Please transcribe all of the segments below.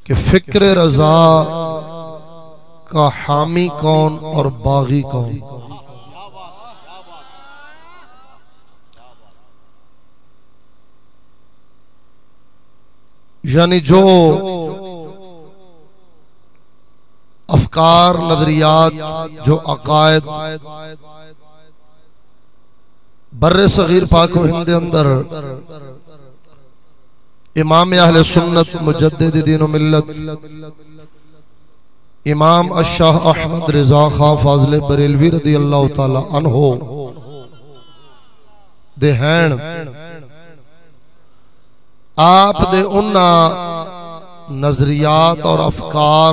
कि फिक्र रजा का हामी कौन और बागी कौन। यानी जो अफकार, नजरियात, जो अकायद बर्रे सगीर पाक व हिंद अंदर इमाम अहले सुन्नत मुजद्दिद दीन व मिल्लत इमाम अशाह अहमद रिजा खां फाज़िल बरेलवी रदी अल्लाह ताला अन्हो दे हैन आप दे उन्ना नजरियात और अफकार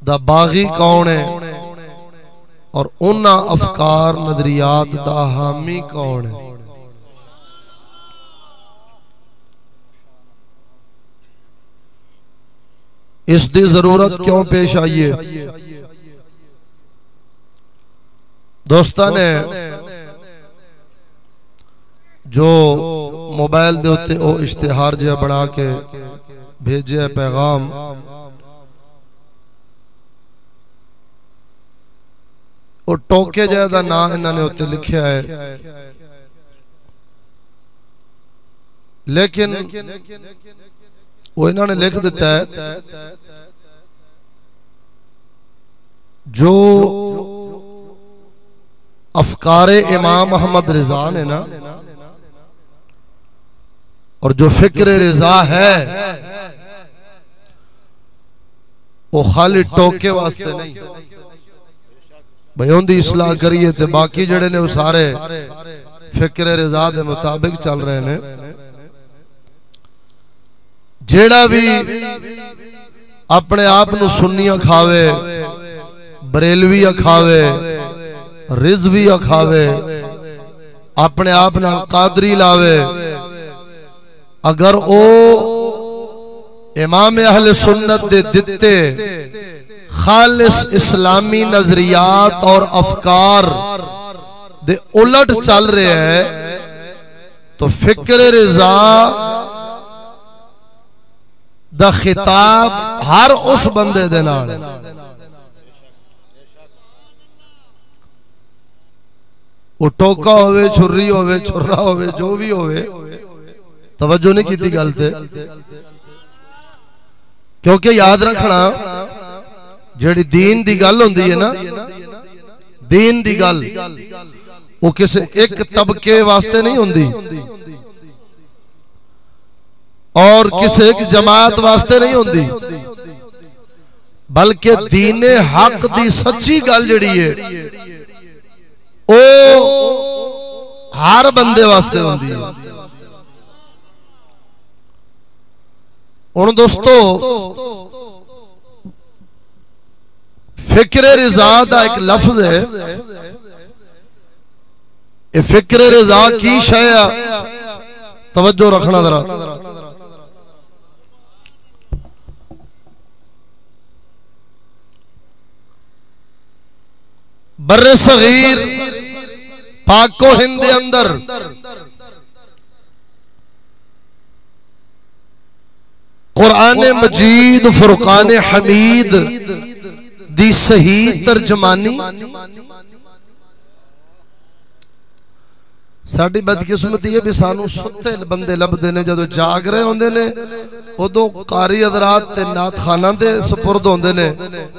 दा बागी कौन है और उन्ना अफकार नजरियात दा हामी कौन है। इस दी जरूरत क्यों पेश आई है? दोस्तां ने जो मोबाइल दे उत्ते ओ इश्तिहार जिहा बना के भेजे पैगाम, वो टोके ज्यादा ना इन्होंने उत्ते लिखा है, लेकिन वो इन्होंने लिख दिता है जो अफकारे इमाम अहमद रिजा ने ना, और जो फिक्र रिजा है वो खाली टोके वास्ते नहीं भाई उनकी इसलाह करिए ते बाकी जड़े ने वो सारे फिक्र रिजा के मुताबिक चल रहे ने। जेड़ा भी अपने आप नू सुन्नी अखावे, बरेलवी अखावे, रिजवी अखावे, अपने आप ना कादरी लावे, अगर ओ इमाम अहले सुन्नत दे दिते खालिस इस्लामी नजरियात और अफकार दे उलट चल रहे है तो फिक्र रिजा दा खिताब हर उस बंदे दे नाल वो टोका होवे, छुरी होवे, छुरा होवे, जो भी होवे, तवज्जो नहीं की गल ते। क्योंकि याद रखना जेड़ी दीन दी गल होंदी है ना, दीन दी गल वो किसी एक तबके वास्ते नहीं होंदी और किसी एक जमात वास्ते नहीं होंदी, बल्कि दीने हक दी सच्ची गल जड़ी है ओ हर बंदे वास्ते होंदी है। हुण दोस्तों फिक्र रिजा दा एक लफ्ज है, ये फिक्र रिजा की शय है, तवज्जो रखना जरा। बर्रे सगीर पाको हिंद अंदर कुरान मजीद फुरकान हमीद दी सही तर्जमानी साडी बदकिस्मती है भी सानू सुते बंदे लभदे ने, जदों जाग रहे होंदे ने उदों कारी हज़रात ते नात खाना दे सुपुर्द होंदे ने,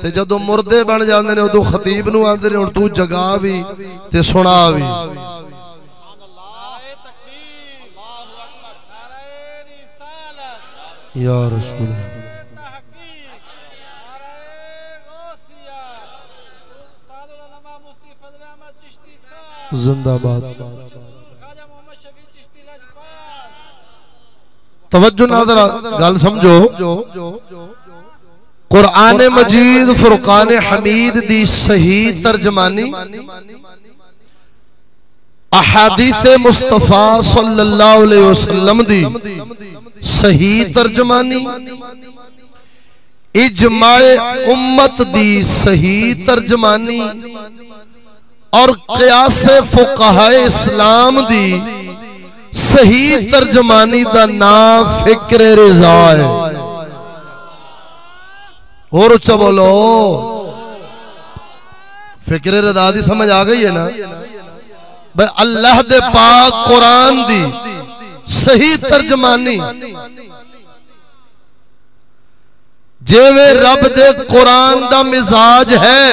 ते जदों मुर्दे बन जांदे ने उदों खतीब नूं आंदे ने हुण तू जगा भी ते सुना भी। या रसूल जिंदाबाद। तवज्जो नाज़रा गल समझो, कुरान मजीद फुरकान हमीद दी सही तर्जमानी अहादीस मुस्तफा सल्लल्लाहु अलैहि वसल्लम दी सही तर्जमानी, इजमाए उम्मत दी सही तर्जमानी और क़ियास फुक़हाए इस्लाम दी सही तर्जमानी दा नाम फिक्र रिजा है। और उच्चा बोलो, फिक्र रिजा दी समझ आ गई है ना भाई। अल्लाह दे पाक कुरान दी सही तर्जमानी जिवें रब दे कुरान दा मिजाज है,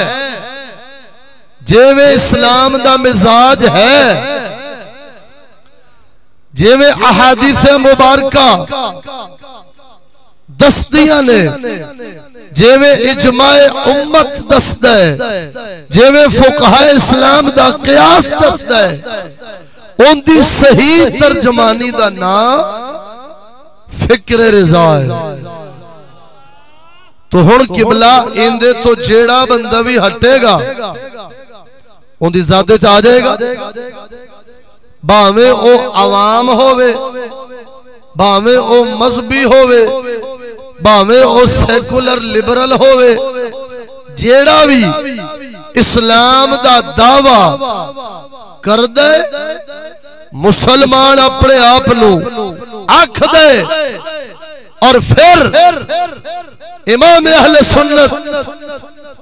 जिवें इस्लाम दा मिजाज है, जिवें अहादीस मुबारका दसदियां ने, जिवें इजमाए उम्मत दसदा है, जिवें फुकहाए इस्लाम दा क़ियास दसदा है, उनकी सही तर्जमानी दा नाम फिक्र रिजा है। तो हुण किबला इंदे तो जेड़ा बंदा भी हटेगा उनकी ज़ात च आ जाएगा, भावें ओ आवाम होवे, भावें ओ मजहबी होवे, भावें ओ सेकुलर लिबरल होवे, जेड़ा भी इस्लाम दा दावा कर दे, मुसलमान अपने आप नू आख दे और फिर इमाम अहले सुन्नत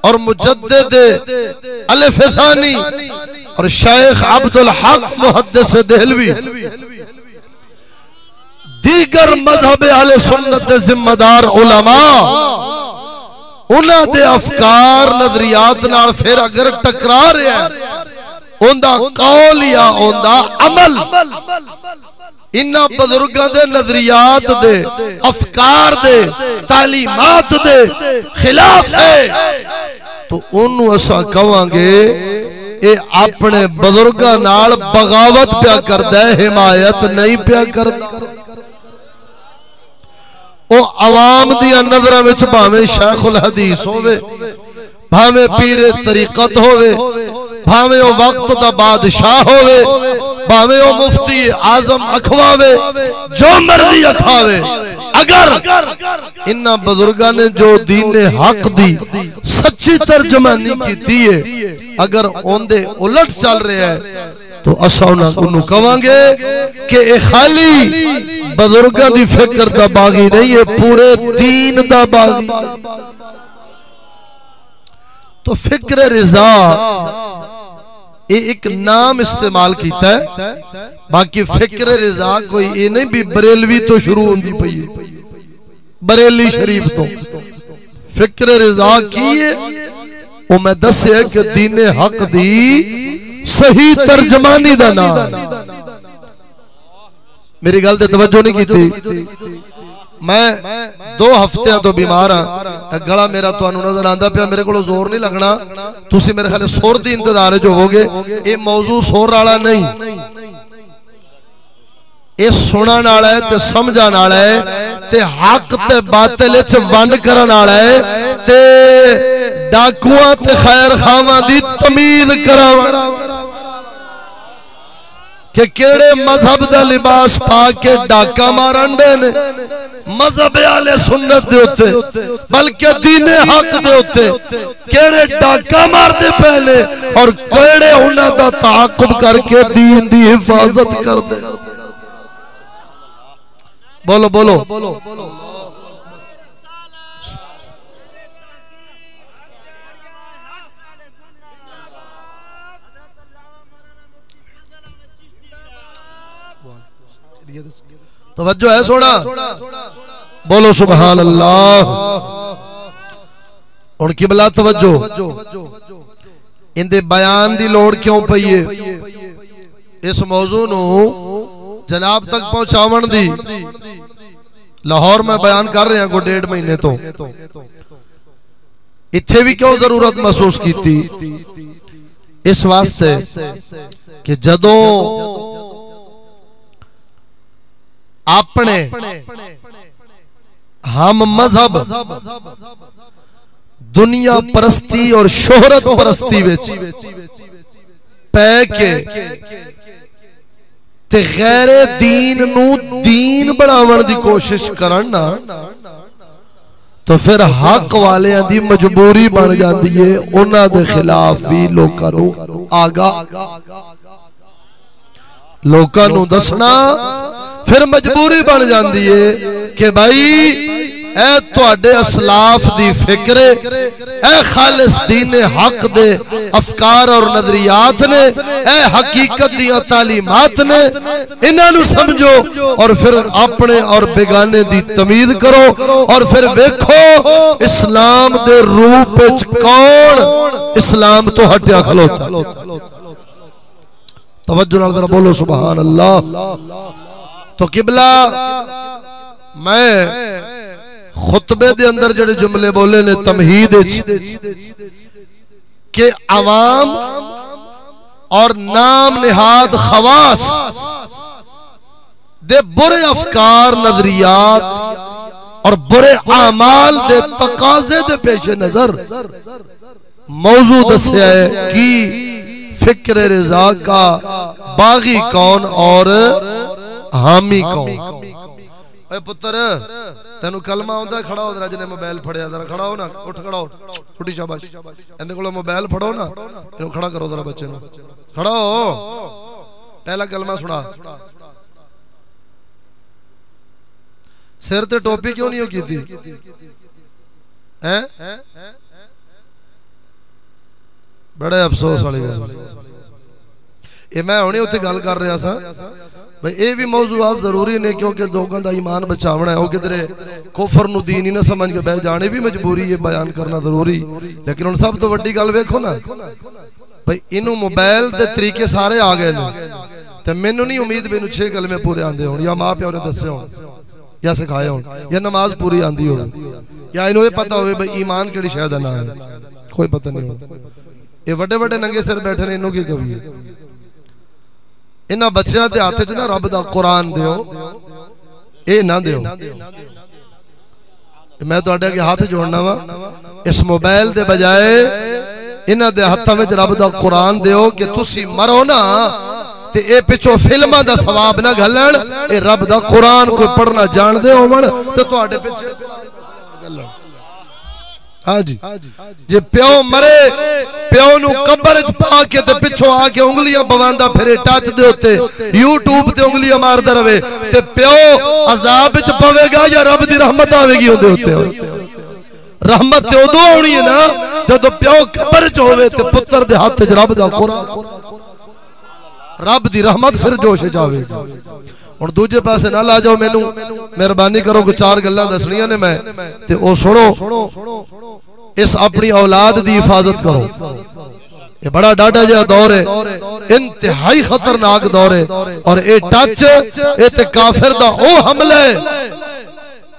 और मुजद्दिद अलिफ थानी और शेख अब्दुल हक मुहद्दिस देहलवी दीगर मजहब अहले सुन्नत दे जिम्मेदार उलमा उन्हां दे अफकार नजरियात नाल फिर अगर टकरा रहा है उनदा कौल या उनदा अमल इन्हां बुजुर्गां दे नजरियात दे अफकार दे तालीमात दे खिलाफ है, तो उन्होंने असा कहांगे ये अपने बुजुर्गां नाल बगावत प्या करदा है, हिमायत नहीं प्या करदा। ओ अवाम दियां नजरां विच भावें शेखुल हदीस होवे, भावें पीरे तरीकत होवे, भावें ओ वक्त दा बादशाह होवे, भावें ओ मुफ्ती आजम अखवावे, जो मर्जी अखावे, अगर इन्हां बुजुर्गां ने जो दीन हक दी सच्ची तर्जमानी कीती है, अगर उनदे उलट चल रहा है तो असा उन्होंने कहांगे कि ये खाली बुजुर्गां दी फिक्र दा बागी नहीं है, पूरे दीन दा बागी। तो फिक्र रिजा ये एक नाम इस्तेमाल किया है, बाकी फिक्र रिजा कोई ये नहीं भी बरेलवी तो शुरू होती पई है, बरेली शरीफ तो फिक्र रिजा की है वो मैं दस्या कि दीन हक दी सही तर्जमानी दा नाम। मेरी गल ते तवज्जो नहीं की। मैं 2 हफ्तियां तो बीमार हाँ, गला मेरा तुहानू नजर आंदा पिया, मेरे को जोर नहीं लगना, तुसी मेरे ख्याल सुर दी इंतजार जो होगे। ये मौजू सुर वाला नहीं, ये सुनन वाला है ते समझण वाला है ते हक ते बातिल च वंड करन वाला है ते डाकुआं ते खैर खावां दी तमीज करावण कि केड़े मजहब दा लिबास पा के डाका मारन दे ने मजहब आले सुन्नत दे उत्ते, बल्कि दीन हक दे उत्ते केड़े डाका मारदे पहले और केड़े उन्हां दा ताक़ुब करके दीन दी हिफाजत करदे। बोलो बोलो तवज्जो है सोना, बोलो सुभान अल्लाह। हुण किबला तवज्जो, इंदे बयान दी लोड़ क्यों पई है? इस मौजू नू जनाब तक पहुंचावन दी लाहौर में बयान कर रहे हैं को 1.5 महीने तो, इत्थे भी क्यों जरूरत महसूस की थी? इस वास्ते कि जदों अपने हम मजहब दुनिया परस्ती और शोहरत परस्ती विच पै के ते गैरे दीन नू दीन बनावन दी कोशिश करन ना, तो फिर हक वालियां दी मजबूरी बन जाती है उन्हां दे खिलाफ भी लोकां नू आगा लोकां नूं दसना फिर मजबूरी बन जाती है कि भाई ए तुहाडे असलाफ दी फिक्र ए खालिस दीन हक दे अफकार और नजरियात ने ए हकीकत दियां तालीमात ने इन्हां नूं समझो और फिर अपने और बेगाने दी तमीज करो और फिर वेखो इस्लाम दे रूप विच कौन इस्लाम तो हटिया खलोता। तवज्जो नाल जरा बोलो सुभान अल्लाह। तो किबला मैं खुतबे दे अंदर जड़े जुमले बोले ने तमहीद के अवाम और नाम निहाद खवास दे बुरे अफकार नजरियात और बुरे आमाल दे तकाजे दे पेश नजर मौजू दस्या है कि फिक्र रिजा का बागी कौन और हामी कौन। पुत्र तेन कलमा आंदा खड़ा हो जरा जिन्हें मोबाइल फड़िया जरा खड़ा हो ना उठ खड़ा हो छुट्टी शाबाश इहदे कोलों मोबाइल फड़ो ना इहनू खड़ा करो जरा बच्चे नू खड़ा हो पहला कलमा सुना। सिर ते टोपी क्यों नहीं हो की थी हैं बड़े अफसोस वाली गल ये मैं हुणे उत्थे गल कर रहा सा भाई ये भी मौजूआत जरूरी ने क्योंकि लोगों का ईमान बचावना है। वो किधरे कुफर नूं दीन ही ना समझ के बह जाने भी मजबूरी है बयान करना जरूरी। लेकिन हुण सब तो वड्डी गल वेखो ना भाई इनू मोबाइल दे तरीके सारे आ गए ने ते मैनू नहीं उम्मीद मैनू 6 कलमे पूरे आंदे होण या मां प्यो ने दस्से होण या सिखाए होण या नमाज पूरी आंदी हो या इनू ये पता होवे भाई ईमान किहड़ी शै दा नाम है कोई पता नहीं। ये वड्डे वड्डे नंगे सिर बैठे ने इनू की कविए इन्हां बच्चों के हाथ च ना रब दा कुरान दिओ ये ना दिओ। मैं तुहाडे अगे हाथ जोड़ना वा इस मोबाइल दे बजाए इन्हां दे हत्थां विच रब दा कुरान दिओ कि तुसी मरो ना ते ए पिछो फिल्मां दा सवाब ना घलन ए रब दा कुरान कोई पढ़ना जानदे होवण ते तुहाडे पिछे घलन। हाँ जी जे प्यो मरे प्यो नू कब्र च पा के ते पिछो आके उंगलियां पवांदा फिरे टच दे उत्ते यूट्यूब ते उंगलियां मारदा रवे ते प्यो अजाब च पवेगा या रब दी रहमत आवेगी ओदे उत्ते। रहमत ते उदों आउणी है ना जदों प्यो कब्र च होवे ते पुत्र दे हाथ च रब दा कुरान रब दी रहमत फिर जोश च आवेगी। हुण दूजे पासे ना ला जाओ मैनू मेहरबानी करो कोई 4 गल्लां दसणियां ने मैं ते ओ सुनो इस अपनी औलाद दी हिफाजत करो। ये बड़ा डाटा जिहा दौर है इंतहाई खतरनाक दौर है और ये टच ये ते काफिर दा ओ हमला है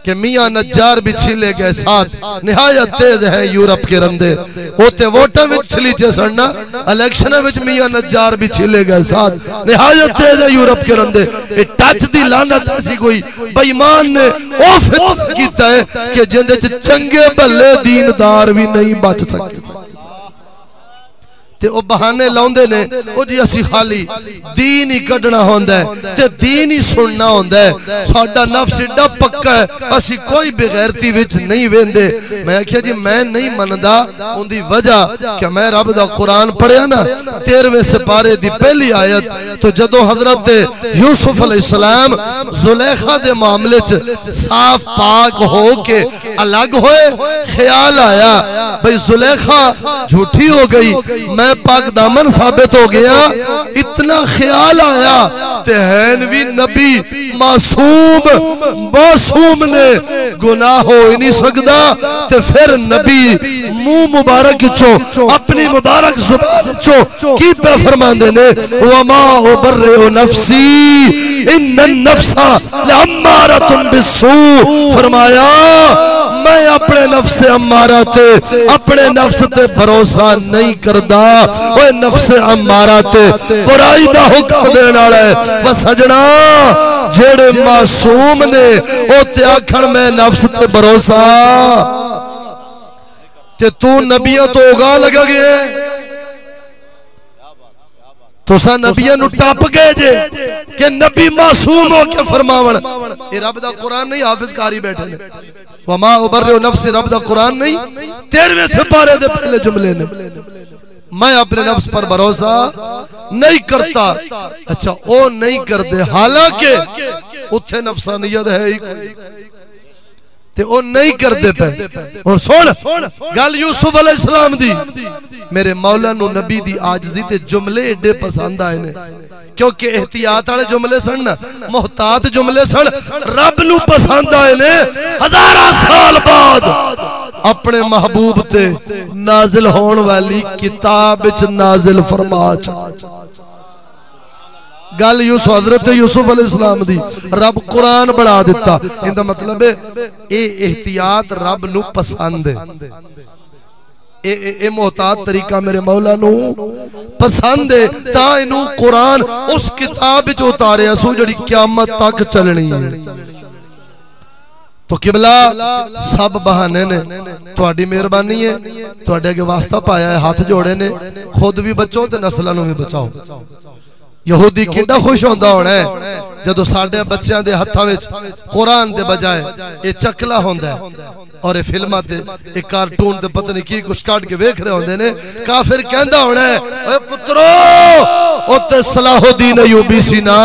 कि मियां नज्जार भी छिले गए साथ निहायत तेज है यूरोप के रंदे होते वोटां विच छलीचे सड़ना इलेक्शन विच मियां नज्जार भी छिले गए साथ निहायत तेज है यूरोप के रंदे। ये टच दी लानत ऐसी कोई बेईमान ने ओ फितना कीता है कि जिंदे च चंगे भले दीनदार भी नहीं बच सकते ते ओ बहाने लाउंदे ने ओ जी असी खाली दीन ही कढना होंदा है ते दीन ही सुनना होंदा है। साडा नफ्स एडा पक्का है असी कोई बेगैरती विच नहीं वेंदे। मैं आखिया जी मैं नहीं मनदा उंदी वजह कि मैं रब दा कुरान पढ़िया ना 13वें सिपारे दी पहली आयत तो जदों हजरत यूसुफ अलैहिस्सलाम जुलेखा दे मामले च साफ पाक हो के अलग होए ख्याल आया भाई जुलेखा झूठी हो गई मैं पाक दामन साबित हो गया इतना ख्याल आया ते हैन भी नबी मासूम ने गुनाह हो ही नहीं सकता ते फिर नबी मुंह मुबारक चो अपनी मुबारक जुबान चो की पे फरमांदे ने वमा उबर्रिउ नफ्सी इन्नन नफ्सा लअम्मारतुन बिस्सू फरमाया मैं अपने नफ्स अम्मारा ते अपने नफ्स ते भरोसा नहीं करदा ओए नफ्स अम्मारा ते बुराई दा हुक्म देण वाला है। व सजना जेड़े मासूम ने ओ ते आखण मैं नफ्स ते भरोसा ते तू नबियां तो उगा लगा गए तुसा नबियां नु टप गए जे कि नबी मासूम हो के फरमावन ए रब दा कुरान नहीं हाफिज कारी बैठे ने वमा उबर्रिउ नफ्सी रब दा कुरान नहीं 13वें सिपारे दे पहले जुमले ने मैं अपने नफ्स पर भरोसा नहीं करता। अच्छा वो नहीं करते, हालांकि उत्थे नफसानियत है ही ते ओ नहीं करते पे। और सुन गल यूसुफ अलैहिस्सलाम दी, मेरे मौला नू नबी दी आजजी ते जुमले एडे पसंद आए ने, क्योंकि एहतियात वाले जुमले सन ना, मोहतात जुमले सन, रब नू पसंद आए ने। हजारों साल बाद अपने महबूब ते नाजिल होने वाली किताब विच नाजिल फरमा गल यूसुफ हजरत यूसुफ अलैहिस्सलाम दी रब कुरान बना दिता। इंदा मतलब है ये एहतियात रब नू पसंद है, ए मोहतात तरीका मेरे मौला नू पसंद है, ता इनू कुरान उस किताब विच उतारिया सू जिहड़ी क़यामत तक चलनी है। तो किबला सब बहाने ने, तुहाडी मेहरबानी है, तुहाडे अगे वास्ता पाया है, हाथ जोड़े ने, खुद भी बचो ते नस्लां नू भी बचाओ। यहूदी कितना खुश होंदा होना है जदों साडे बच्चों के हाथों में कुरान के बजाय ये चकला होंदा है और ये फिल्मां ते एक कार्टून ते पता नहीं की कुछ काट के वेख रहे होंदे ने। काफिर कहंदा होना है ओए पुत्रो ओते सलाहुद्दीन अय्यूबी सी ना,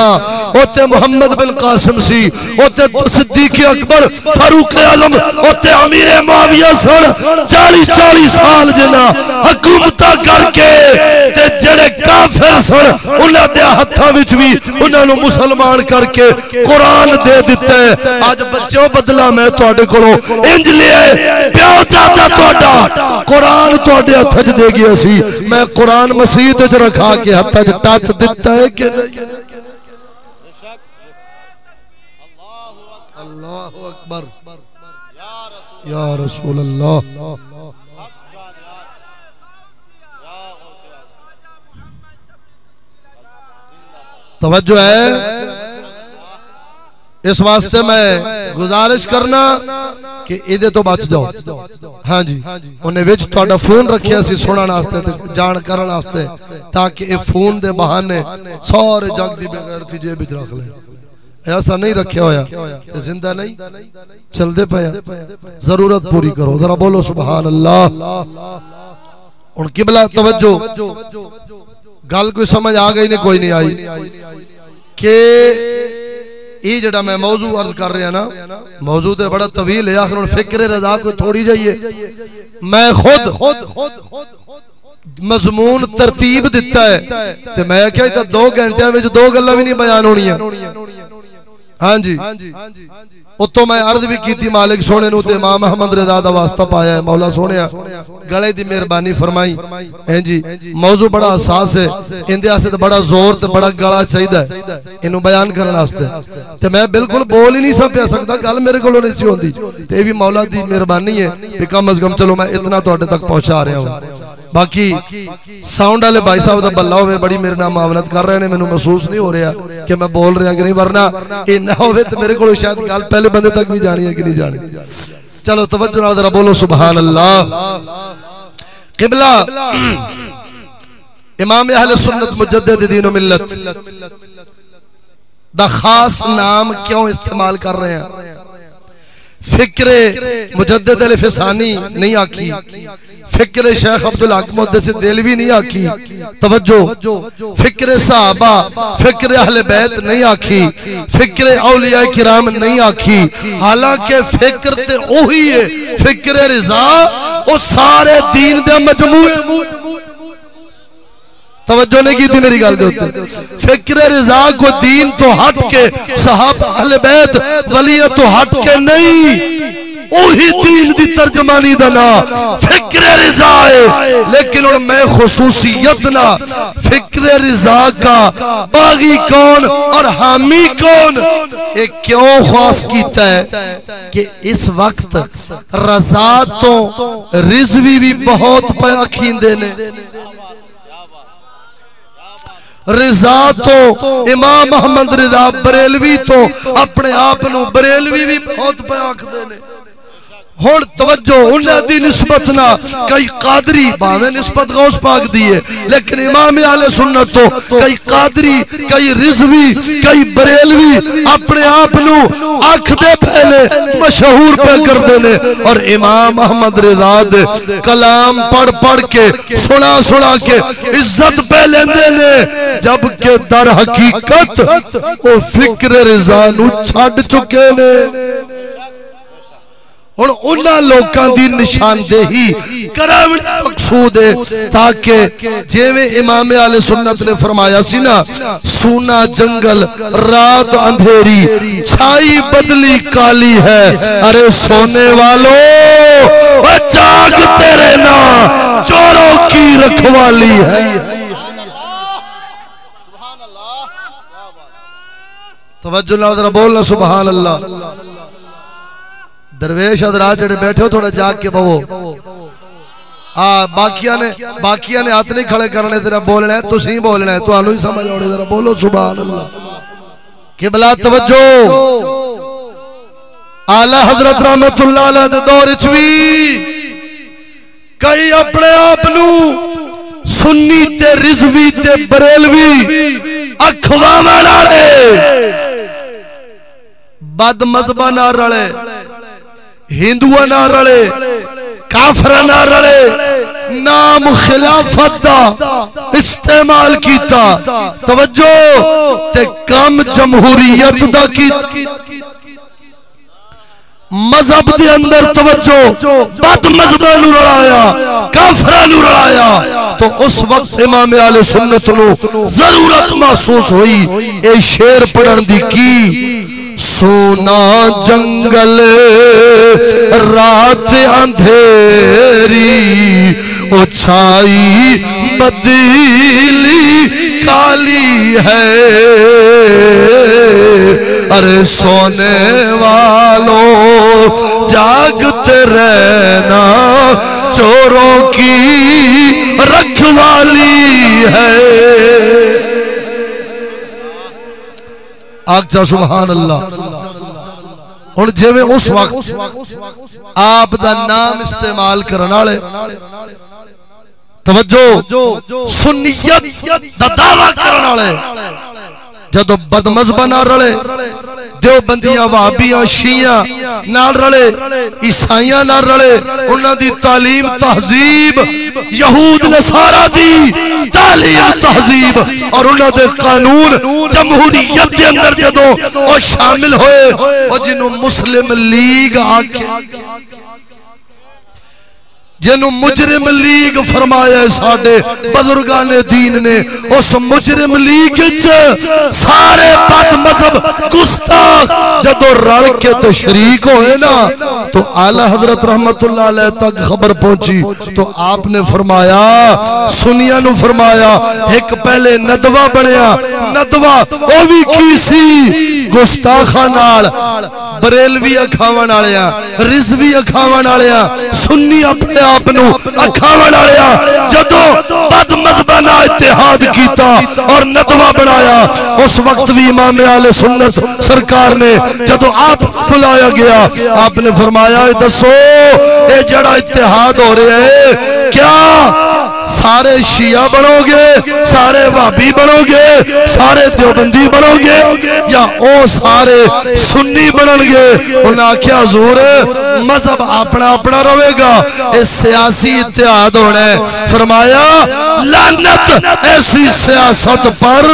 ओते मुहम्मद बिन कासिम सी, ओते सिद्दीक अकबर फारूक आलम, ओते अमीर मुआविया सन। 40-40 साल जिना हुकूमत करके ते जेड़े काफिर सन उन्हां दे हाथां विच भी उन्हां नूं मुसलमान करके कुरान दे दिता है। आज बच्चों बदला मैं तुहाडे कोलों इंज लिया प्यो दादा तुहाडा कुरान तुहाडे हत्थ च दे गया सी, मैं कुरान मसीत च रखा के हत्थ च टच दिता है कि नहीं? अल्लाहु अकबर या रसूल अल्लाह। तवज्जो है, इस वास्ते मैं गुजारिश करना कि इहदे तो बच जाओ। हाँ जी, उन्हें विच तुहाडा फोन रखिया सी सुनन वास्ते ते जान करन वास्ते, ताकि ये फोन दे बहाने सारे जग दी बेगैरती जेब विच रख ले। ऐसा नहीं रखा होया, जिंदा नहीं चलते पे, जरूरत पूरी करो। जरा बोलो सुभान अल्लाह। हुण किबला तवज्जो, गल कोई समझ आ गई ने कोई नहीं आई कि ये जड़ा मैं मौजू अर्ज कर रहा ना, मौजू तो बड़ा तवील है, आखिर फिक्र रजा कोई थोड़ी जाइए। मैं खुद मजमून तरतीब दिता है ते मैं क्या 2 घंटे में 2 गल्लां भी नहीं बयान होनियां। हाँ जी, उतो मैं अर्ज भी की मालिक सोने नूं ते इमाम अहमद रिजा दा वास्ता पाया है। मौला सोने गले दी मेहरबानी फरमाई है जी। मौजू बड़ा हसास है, इंदे वास्ते तो बड़ा जोर ते बड़ा गला चाहिए इनू बयान करने वास्ते, ते मैं बिल्कुल बोल ही नहीं पिया सकता, गल मेरे कोलों नहीं सी होंदी। ते ये भी मौला दी मेहरबानी है कि कम अज कम चलो मैं इतना तुहाडे तक पहुंचा रहा हूं। बाकी साउंड वाले भाई साहब का बल्ला हो, बड़ी मेरे नाल मामलत कर रहे हैं, मैनू महसूस नहीं हो रहा कि मैं बोल रहा कि नहीं, वरना ये ना हो तो मेरे को शायद गल पहले बंदे तक भी जानी है कि नहीं जानी। चलो तवज्जो नाल जरा बोलो सुभान अल्लाह। किबला इमाम अहले सुन्नत मुजद्दिद दीन व मिल्लत दा खास नाम क्यों इस्तेमाल कर रहे हैं? फिक्रे मुजद्दिद अल फिसानी नहीं आखी, फिक्रे शेख अब्दुल हक मुहद्दिस देलवी नहीं आखी, तवज्जो, फिक्रे सहाबा फिक्रे अहले बैत नहीं आखी, फिक्रे औलिया किराम नहीं आखी। हालांकि फिक्र ते ओही है, फिक्रे रिजा वो सारे दीन दे मजमूए। तवज्जो नहीं की थी मेरी गल दे उत्ते। फिक्र रिजा को दीन तो हट के, सहाबा अहले बैत वलिया तो हट के नहीं, ओही दीन दी तर्जमानी दा ना फिक्र रिजा है। लेकिन और मैं खुसूसियत ना फिक्र रिजा का बागी कौन और हामी कौन ये क्यों खास कीता है कि इस वक्त रजा तो रिजवी भी बहुत पे अखींदे ने, रिजा तो इमाम अहमद रिजा बरेलवी तो अपने आप नू बरेलवी भी बहुत पे आखदे ने। हुण तवज्जो उन्हां दी निस्बत ना कई कादरी भावे निस्बत गौस पाक दी है, लेकिन इमाम आले सुन्नत तो कई कादरी, कई रिजवी, कई बरेलवी अपने आप नू आखदे पहले मशहूर पे करते ने और इमाम अहमद रिजा दे कलाम पढ़ पढ़ के सुना सुना के इज्जत पे लेंदे ने, जबकि दर हकीकत वो फिक्र रिजा नू छड्ड चुके ने। हुण उन्हां लोकां दी निशानदेही करावण मकसूद है ताकि जिवें इमाम आले सुन्नत ने फरमाया सी ना, सूना जंगल रात अंधेरी छाई बदली काली है, अरे सोने वालों जाग तेरे ना चोरों की रखवाली है। तवज्जो नाल जरा बोलना सुभान अल्लाह। दरवेश हजरात जेड़े बैठे हो थोड़ा जाग के बवो। बाकिया ने हाथ नहीं खड़े करने, तेरा बोलना है तुसी बोलना है, तुहानू ही समझ आउणी, जरा बोलो सुभान अल्लाह। किबला तवज्जो। आला हजरत रहमतुल्लाह अलैह दे दौर च भी कई अपने आप नू सुन्नी ते रिजवी ते बरेलवी अखवावन वाले बद मजहबा ना रले, हिंदुआ ना रले, काफरा ना रले, नाम खिलाफत दा इस्तेमाल कीता, तवज्जो ते कम जमहूरियत दा कीता, मजहब दे अंदर तवज्जो बद मजहबां नू रलाया, काफरां नू रलाया, तो उस वक्त इमाम आले सुन्नत नू जरूरत महसूस हुई ए शेर पढ़न दी की, सोना जंगल रात अंधेरी ओ छाई बदली काली है, अरे सोने वालों जागते रहना चोरों की रखवाली है। आखा सुभान अल्लाह। हुण जिवें उस वक्त आप दा नाम इस्तेमाल करने वाले तवज्जो सुन्नियत दा दावा करने वाले जदों बदमज़हबां नाल रले, देवबंदियां वहाबियां शिया नाल रले, ईसाइयां नाल रले, उन्हां दी तालीम तहजीब यहूद नसारा दी तालीम तहजीब और उन्हां दे कानून जमहूरियत के अंदर जदों ओ शामिल होए, ओ जिन्हों मुस्लिम लीग आखे, जिन्हों मुजरिम लीग फरमाया साडे बुजुर्गां ने दीन ने, उस मुजरिम लीग सारे बद मजहब गुस्ताख जदों रल के तो शरीक होए ना, तो आला हजरत रहमतुल्लाह अलैह तक खबर पहुंची, तो आपने फरमाया सुनिया नु फरमाया एक पहले नदवा बनया, नदवा ओ भी की सी गुस्ताखा नाल, बरेलवी अखावन वालियां, रिजवी अखावन वालियां, सुन्नी अपने आप नू अखावन वालियां जदों बद मज़हबां नाल इत्तेहाद कीता और नदवा बनाया, उस वक्त भी इमाम आले सुन्नत सरकार ने जदों आप बुलाया गया, आपने फरमाया दसो ये जड़ा इत्तेहाद हो रहा है क्या सारे शिया बनोगे, सारे भाभी बनोगे, सारे देवबंदी बनोगे या ओ सारे सुन्नी बननगे? उन्हें आख्या हुजूर मजहब अपना अपना रहेगा, ये सियासी इत्तेहाद होना है। फरमाया लानत ऐसी सियासत पर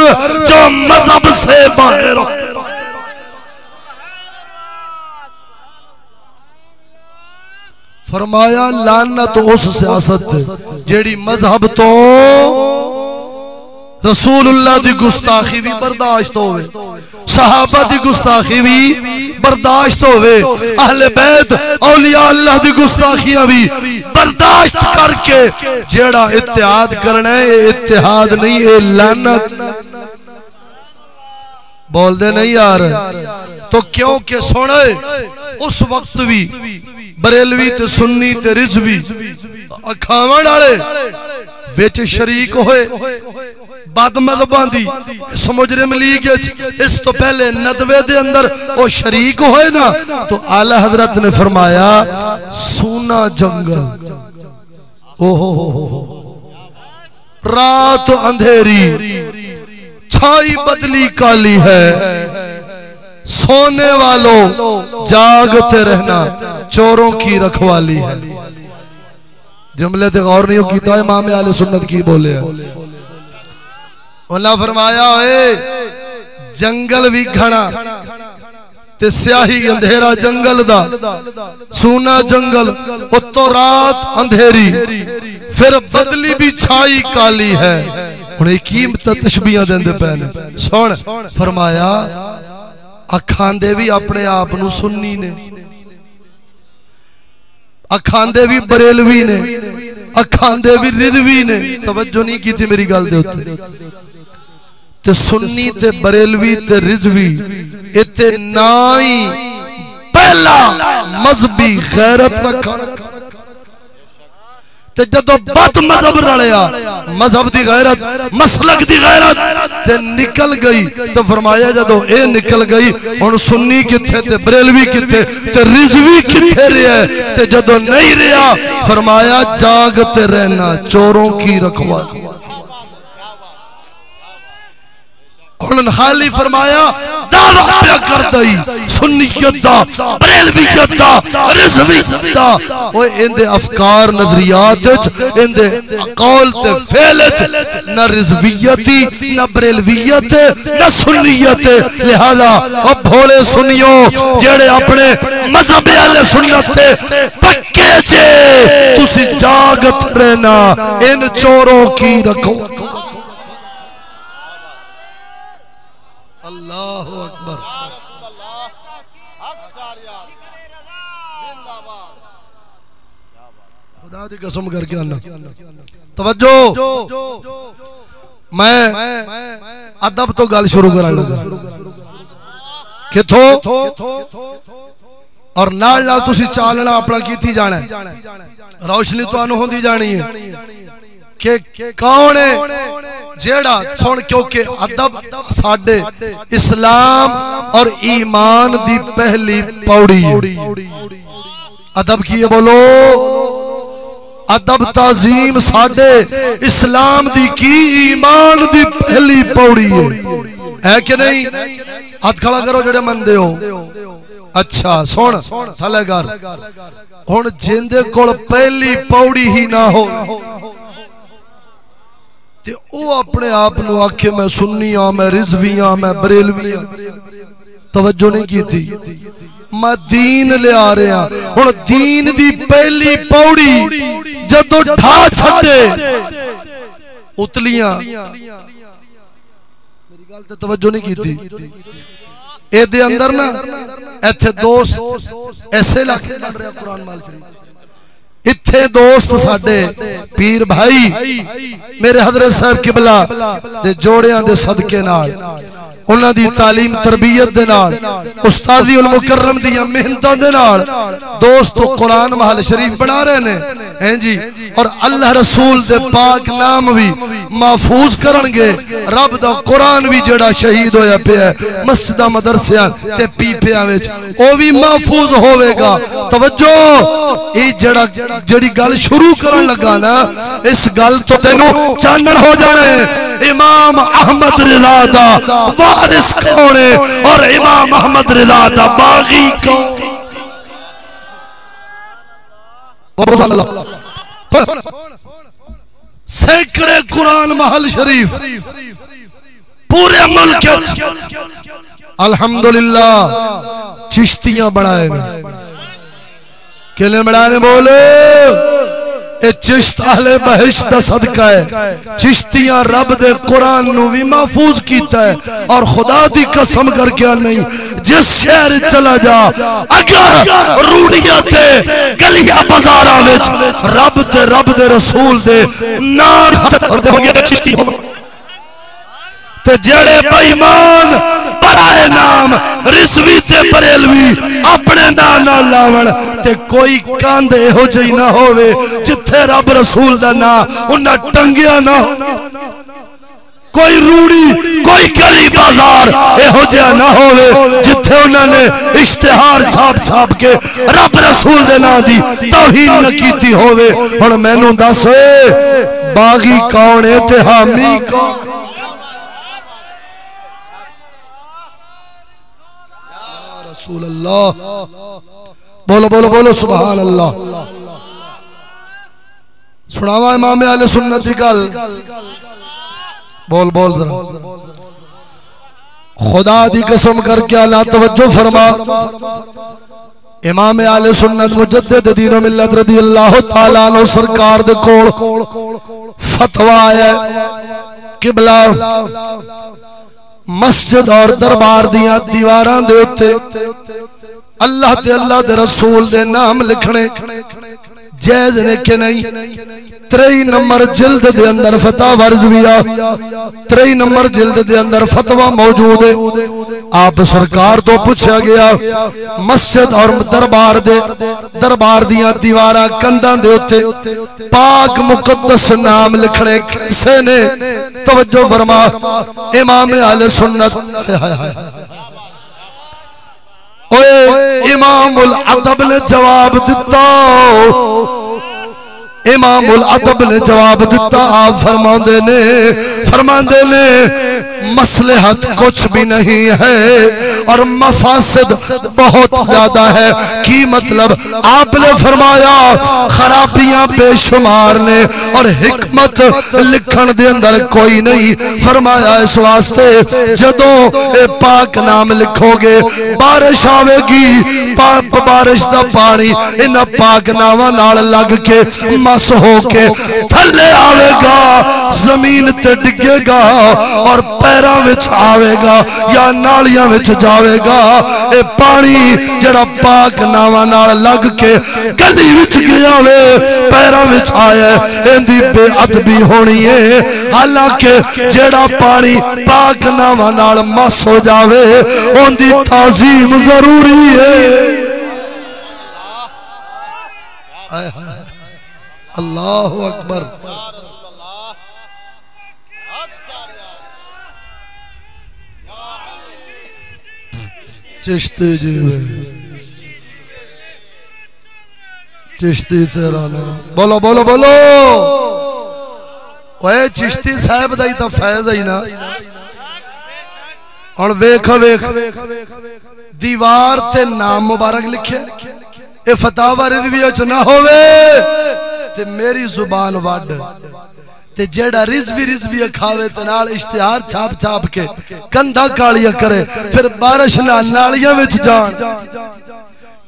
जो मजहब से बाहर हो। फरमाया लानत उस सियासत जेड़ी मजहब तो रसूलुल्लाह दी गुस्ताखी भी बर्दाश्त होवे, सहाबा दी गुस्ताखी भी बर्दाश्त होवे, अहले बैत औलिया अल्लाह दी गुस्ताखियां भी बर्दाश्त करके जेड़ा इत्तेहाद करना है इत्तेहाद नहीं है लानत। बोल दे नहीं यार, तो क्योंकि सुने उस वक्त भी बरेलवी ते सुन्नी ते रिजवी अखावन वाले विच शरीक होए, बदमज़हबां दी इस मुजरिम लीग इस तो पहले नदवे दे अंदर वो शरीक होए ना, तो आला हजरत ने फरमाया सूना जंगल, ओहो रात अंधेरी छाई बदली काली है, सोने वालों जागते रहना चोरों की रखवाली है। जुमले ते गौर नहीं किया इमाम आले सुन्नत की बोले है। उन्हें फरमाया ओए जंगल भी घना ते स्याही अंधेरा जंगल दा, सूना जंगल उत्तो रात अंधेरी, फिर बदली भी छाई काली है। हुणे कीमत तशबीहां देंदे पे ने। सुन फरमाया अखांदे भी अपने आप नू सुन्नी ने, अखांदे भी बरेलवी ने, अखांदे भी रिजवी ने। तवज्जो नहीं की थी मेरी गल दे उत्ते। ते सुन्नी ते बरेलवी ते रिजवी इते ना ही पहला मजहबी गैरत रखा, ते जदों बद मजहब रलिया मजहब दी गैरत मसलक दी गैरत ते निकल गई, तो फरमाया जदों ए निकल गई हुण सुन्नी किथे ते बरेलवी किथे ते रिजवी किथे रहा, ते जदों नहीं रहा फरमाया जागते रहना चोरों की रखवाली। खाली फरमाया दावा पे कर दई सुन्नियत दा, बरेलवियत दा, रिजवियत दा। ओए इंदे अफकार नजरियात विच इंदे कौल ते फेल विच ना रिजवियती ना बरेलवियत ना सुन्नियत। लिहाजा ओ भोले सुनियो जेड़े अपने मजहब वाले सुन्नत ते पक्के जे तुसी जागत रहना इन चोरों की रखो। अल्लाहु अकबर। खुदा दी कसम करके आना तवज्जो, मैं अदब तो गल शुरू करा लूंगा किथों और नाल नाल तुसी चालना अपना कीती जाना है, रोशनी तुहानू होंदी जानी है कि कौन है जेड़ा सुन, क्योंकि अदब साडे इस्लाम और ईमान दी पहली पौड़ी है। अदब की है बोलो, अदब ताजीम साडे इस्लाम दी की ईमान दी पहली पौड़ी है कि नहीं? हाथ खड़ा करो जेड़े मनदे हो। अच्छा सुन थले कर, हुण जिंदे कोल पहली पौड़ी ही ना हो ते ओ अपने आप नू आखे मैं सुन्नी हां, मैं रिजवी हां, मैं बरेलवी हां। तवज्जो नहीं की थी। मैं दीन लिया रहा, हुण दीन दी पहली पौड़ी जदों ढा छड्डे उतलियां, मेरी गल ते तवज्जो नहीं की थी। ए दे अंदर ना इत्थे दोस्त ऐसे लाके लड़ रहा कुरान माल शरीफ, इत्थे दोस्त साडे पीर भाई मेरे हजरत साहब किबला दे जोड़ियां दे सदके नाल उन्हां दी तालीम तरबियत दे नाल उस्तादी उल मुकर्रम दी मेहनतां दे नाल दोस्त कुरान महल शरीफ बना रहे ने हैं जी, और अल्लाह रसूल दे पाक नाम भी महफूज करनगे। रब दा कुरान भी जेड़ा शहीद होया पिया मस्जिदां मदरसियां ते पीपियां विच ओ भी महफूज होवेगा। तवज्जो ए जेड़ा जेड़ी गल शुरू करन लगा ना इस गल तो तेनू चानण हो जाने इमाम अहमद रिज़ा दा वारिस कौन है और इमाम अहमद रिज़ा दा बागी कौन। सैकड़े कुरान महल शरीफ पूरे मुल्क अल्हम्दुलिल्लाह चिश्तियां बनाए किले बनाने बोले ए चिश्त अहले बहिश्त दा सदका है। चिश्तियां रब दे कुरान नू भी महफूज कीता है और खुदा दी कसम करके नहीं जिस शहर चला जा अगर रूड़ियां ते गलियां बाजारां विच रब दे रसूल दे नाम चिश्ती हो ते जेड़े बेईमान बराए नाम रिजवी ते बरेलवी अपने नाम नाल लावण ते कोई कंध इहो जही ना होवे जिथे रब रसूल दा नाम उन्हां टंगिया ना हो। कोई रूड़ी कोई गली बाजार एहो जिहा ना होवे जिथे उन्होंने इश्तिहार छाप छाप के रब रसूल दे नाम दी तौहीन न कीती होवे। हुण मैनू दस बागी कौन है ते हामी कौन? रसूल अल्लाह बोलो बोलो बोलो सुभान अल्लाह। सुनावा इमाम अहले सुन्नत दी गल बोल बोल जरा खुदा दी कसम करके अल्लाह तवज्जो फरमा। इमाम अहले सुन्नत मुजद्दिद दीन व मिल्लत रदियल्लाहु तआला अन्हु सरकार दे कोल फतवा आया किबला मस्जिद और दरबार दियां दीवारां दे उत्ते अल्लाह ते अल्लाह दे रसूल दे नाम लिखने जायज ने कि नहीं। 3 नंबर जिल्द दे अंदर फतवा रज़विया 3 नंबर जिल्द दे अंदर फतवा मौजूद है। आप सरकार तो पूछा गया मस्जिद और दरबार दियां दीवारां कंधां दे उत्ते पाक मुकद्दस नाम लिखने कैसे ने? तवज्जो फरमा। इमाम अहले सुन्नत ओए इमामुल अदब ने जवाब दिता। इमामुल अदब ने जवाब दिता। आप फरमांदे ने मसलहत कुछ भी नहीं है और मफासिद बहुत ज्यादा है। की मतलब? आपने फरमाया खराबियां बेशुमार ने और हिकमत लिखण दे अंदर कोई नहीं। फरमाया इस वास्ते जदों ए पाक नाम लिखोगे बारिश आवेगी, बारिश दा पानी इन पाक नावां नाल लग के मस होके थल्ले आवेगा, जमीन ते डिगेगा और पैरां विच आवेगा या नालियां विच जावेगा। ए पानी जड़ा पाक नावां नाल लग के गली विच गया वे पैरां विच आया, इंदी बेअदबी होनी है। हालांकि जड़ा पानी पाक नावां नाल मस हो जावे उनदी ताजीम जरूरी है। अल्लाहु अकबर। चिश्ती जी चिश्ती तेरा नाम बोलो बोलो बोलो। ओए चिश्ती साहब दा ही तो फैज है ना। और वेख वेख दीवार ते नाम मुबारक लिखे ए फतावा रिजविया च ना होवे ते मेरी जुबान वड ते जेड़ा रिजवी खावे ते नाल इश्तिहार छाप छाप के कंधा कालिया करे फिर बारिश ना नालियां विच जान।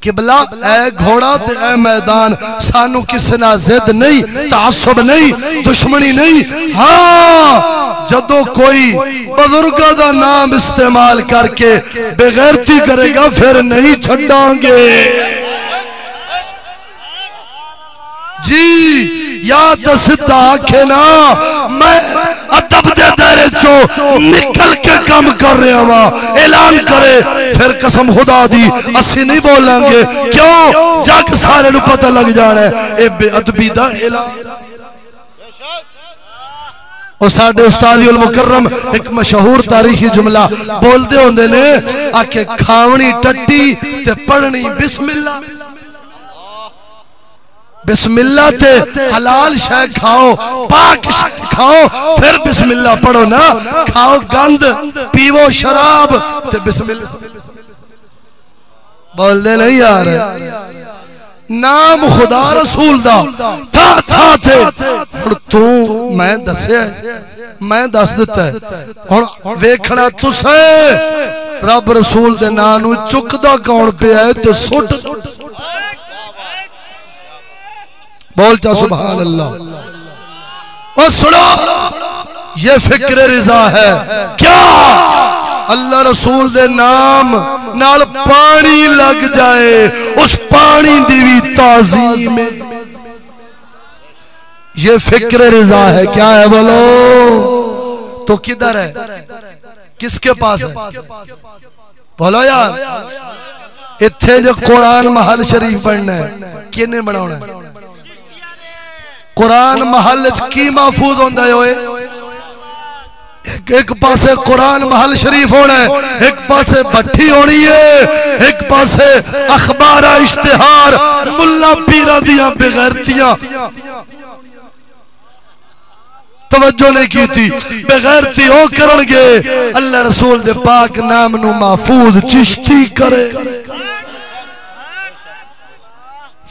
किबला ए घोड़ा ते ए मैदान सानू किसी ना जिद नहीं, तासुब नहीं, दुश्मनी नहीं। हाँ जदों कोई बुजुर्गों का नाम इस्तेमाल करके बेगैरती करेगा फिर नहीं छड्डांगे जी। या तो सीधा आखे ना मैं अदब दे दायरे चो निकल के काम कर रहा वा, ऐलान करे फिर कसम खुदा दी असी नहीं बोलेंगे। क्यों? जग सारे नू पता लग जाना है ए बेअदबी दा ऐलान। और साडे उस्ताद उल मुकर्रम एक मशहूर तारीखी जुमला बोलते होंदे ने आके खावनी टट्टी ते पढ़नी बिस्मिल्लाह। बिस्मिल्लाह ते हलाल शय खाओ, पाक खाओ फिर बिस्मिल्लाह पढ़ो ना। खाओ गंद पीवो शराब ते बिस्मिल्लाह बोल दे नहीं यार। नाम खुदा रसूल दा था थे तू मैं दस्या मैं दस दिता है। हुण वेखना तुसे रब रसूल दे नाम नू चुकदा कौन पिया है ते सुट बोल चा सुभान अल्लाह। और सुनो ये फिक्र रिजा है क्या अल्लाह रसूल दे नाम नाल पानी लग जाए उस पानी दी भी ताजीम है। ये फिक्र रिजा है क्या है बोलो? तो किधर है किसके पास है बोलो यार। इत्थे जो कुरान महल शरीफ पढ़ना है किने बनाना है? कुरान महल की महफूज होंदा है ओए एक पासे कुरान महल शरीफ होना है, एक पासे भट्ठी होनी है, एक पासे अखबार इश्तिहार मुल्ला पीरा दिया बेगैरतियां तवज्जो नहीं की थी। बेगैरती हो करनगे अल्लाह रसूल दे पाक नाम नू महफूज चिश्ती करे।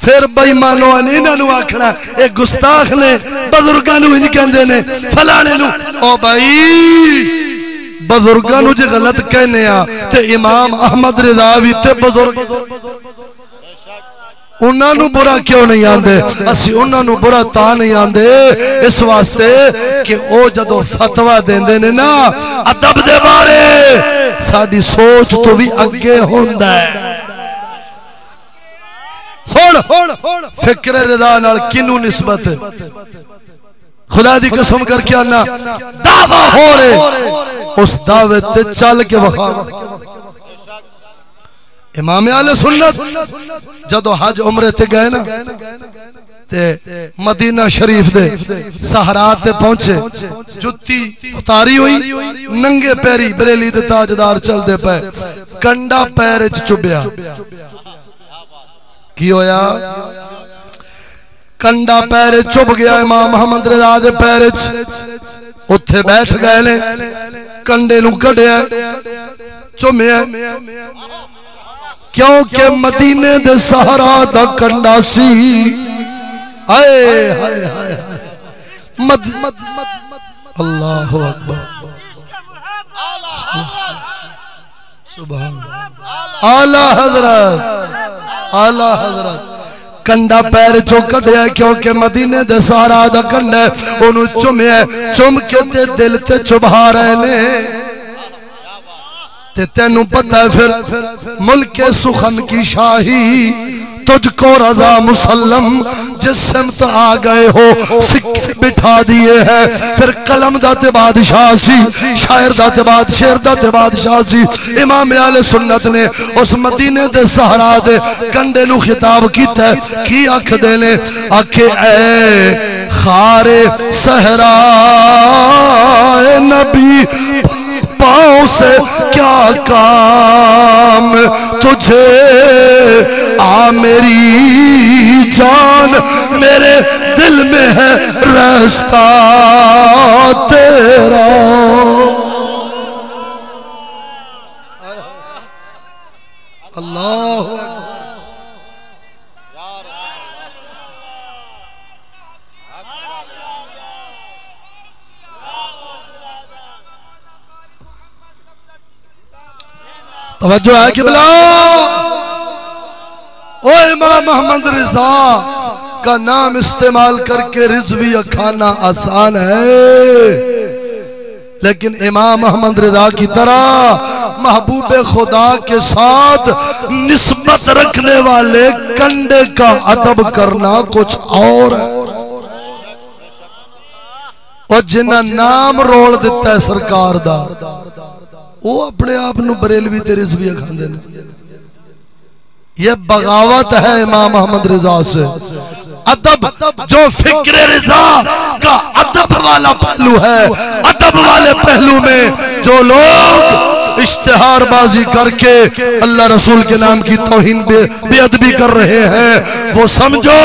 फिर बेईमानो इन्हों आखना ये गुस्ताख ने बजुर्गों इंज कहते ने फलाने नू। ओ भाई बजुर्गों जो गलत कहने ते इमाम अहमद रिजा भी ते बुजुर्ग उन्होंने बुरा क्यों नहीं आंदे? असी उन्होंने बुरा ता नहीं आंदे इस वास्ते कि वो जदों फतवा देंदे ने ना अदब दे बारे साडी सोच तो भी अगे होंदा है। सुन फिक्र रिदा नाल किनू निस्बत खुदा दी कसम करके आना दावा हो रहे उस दावे ते चल के वखा। इमाम आले सुन्नत जदों हज उमरे ते गए ना ते मदीना शरीफ दे सहरा ते पहुंचे, जुत्ती उतारी हुई नंगे पैरी बरेली दे ताजदार चलते पे, कंडा पैर च चुभया। की होया? कंडा पैर चुभ गया इमाम अहमद रिजा दे पैर च। उत्थे बैठ गए ने, कंडे नू कढ़िया चुमिया, क्योंकि मदीने दे सहरा दा कंडा सी। हाय हाय हाय अल्लाहु अकबर सुभान आला हजरत आला हजरत। कंडा पैर चो कढ़िया क्योंकि मदीने दे सहरा दा कंडा ओनू चुमिया, चुम के ते दिल ते चुभा रहे ने। ते तेनू पता है फिर मुल्क सुखन की शाही तुझको रजा मुसल्लम जिस सिमत आ गए हो सिक्के बिठा दिए हैं। फिर कलम दा ते बादशाह सी, शायर दा ते बाद शेर दा ते बादशाह सी। इमाम आले सुन्नत ने उस मदीने दे सहरा दे कंडे नू खिताब कीता की आखदे ने? आखे ऐ खारे सहरा नबी पाँव से क्या काम तुझे, आ मेरी जान मेरे दिल में है रास्ता तेरा। अल्लाह तवज्जो है कि बिला। ओ इमाम अहमद रिजा का नाम इस्तेमाल करके रिजवी खाना आसान है, लेकिन इमाम अहमद रिजा की तरह महबूब खुदा के साथ निस्बत रखने वाले कंडे का अदब करना कुछ और है। और जिन्ना नाम रोल दिता है सरकार दा वो अपने आप नू बरेलवी ते रिजवी खांदे ने। ये बगावत है इमाम अहमद रिजा से। अदब जो फिक्र रिजा का अदब वाला पहलू है, अदब वाले पहलू में जो लोग इश्तिहारबाजी करके अल्लाह रसूल के नाम की तौहीन बेअदबी कर रहे हैं, वो समझो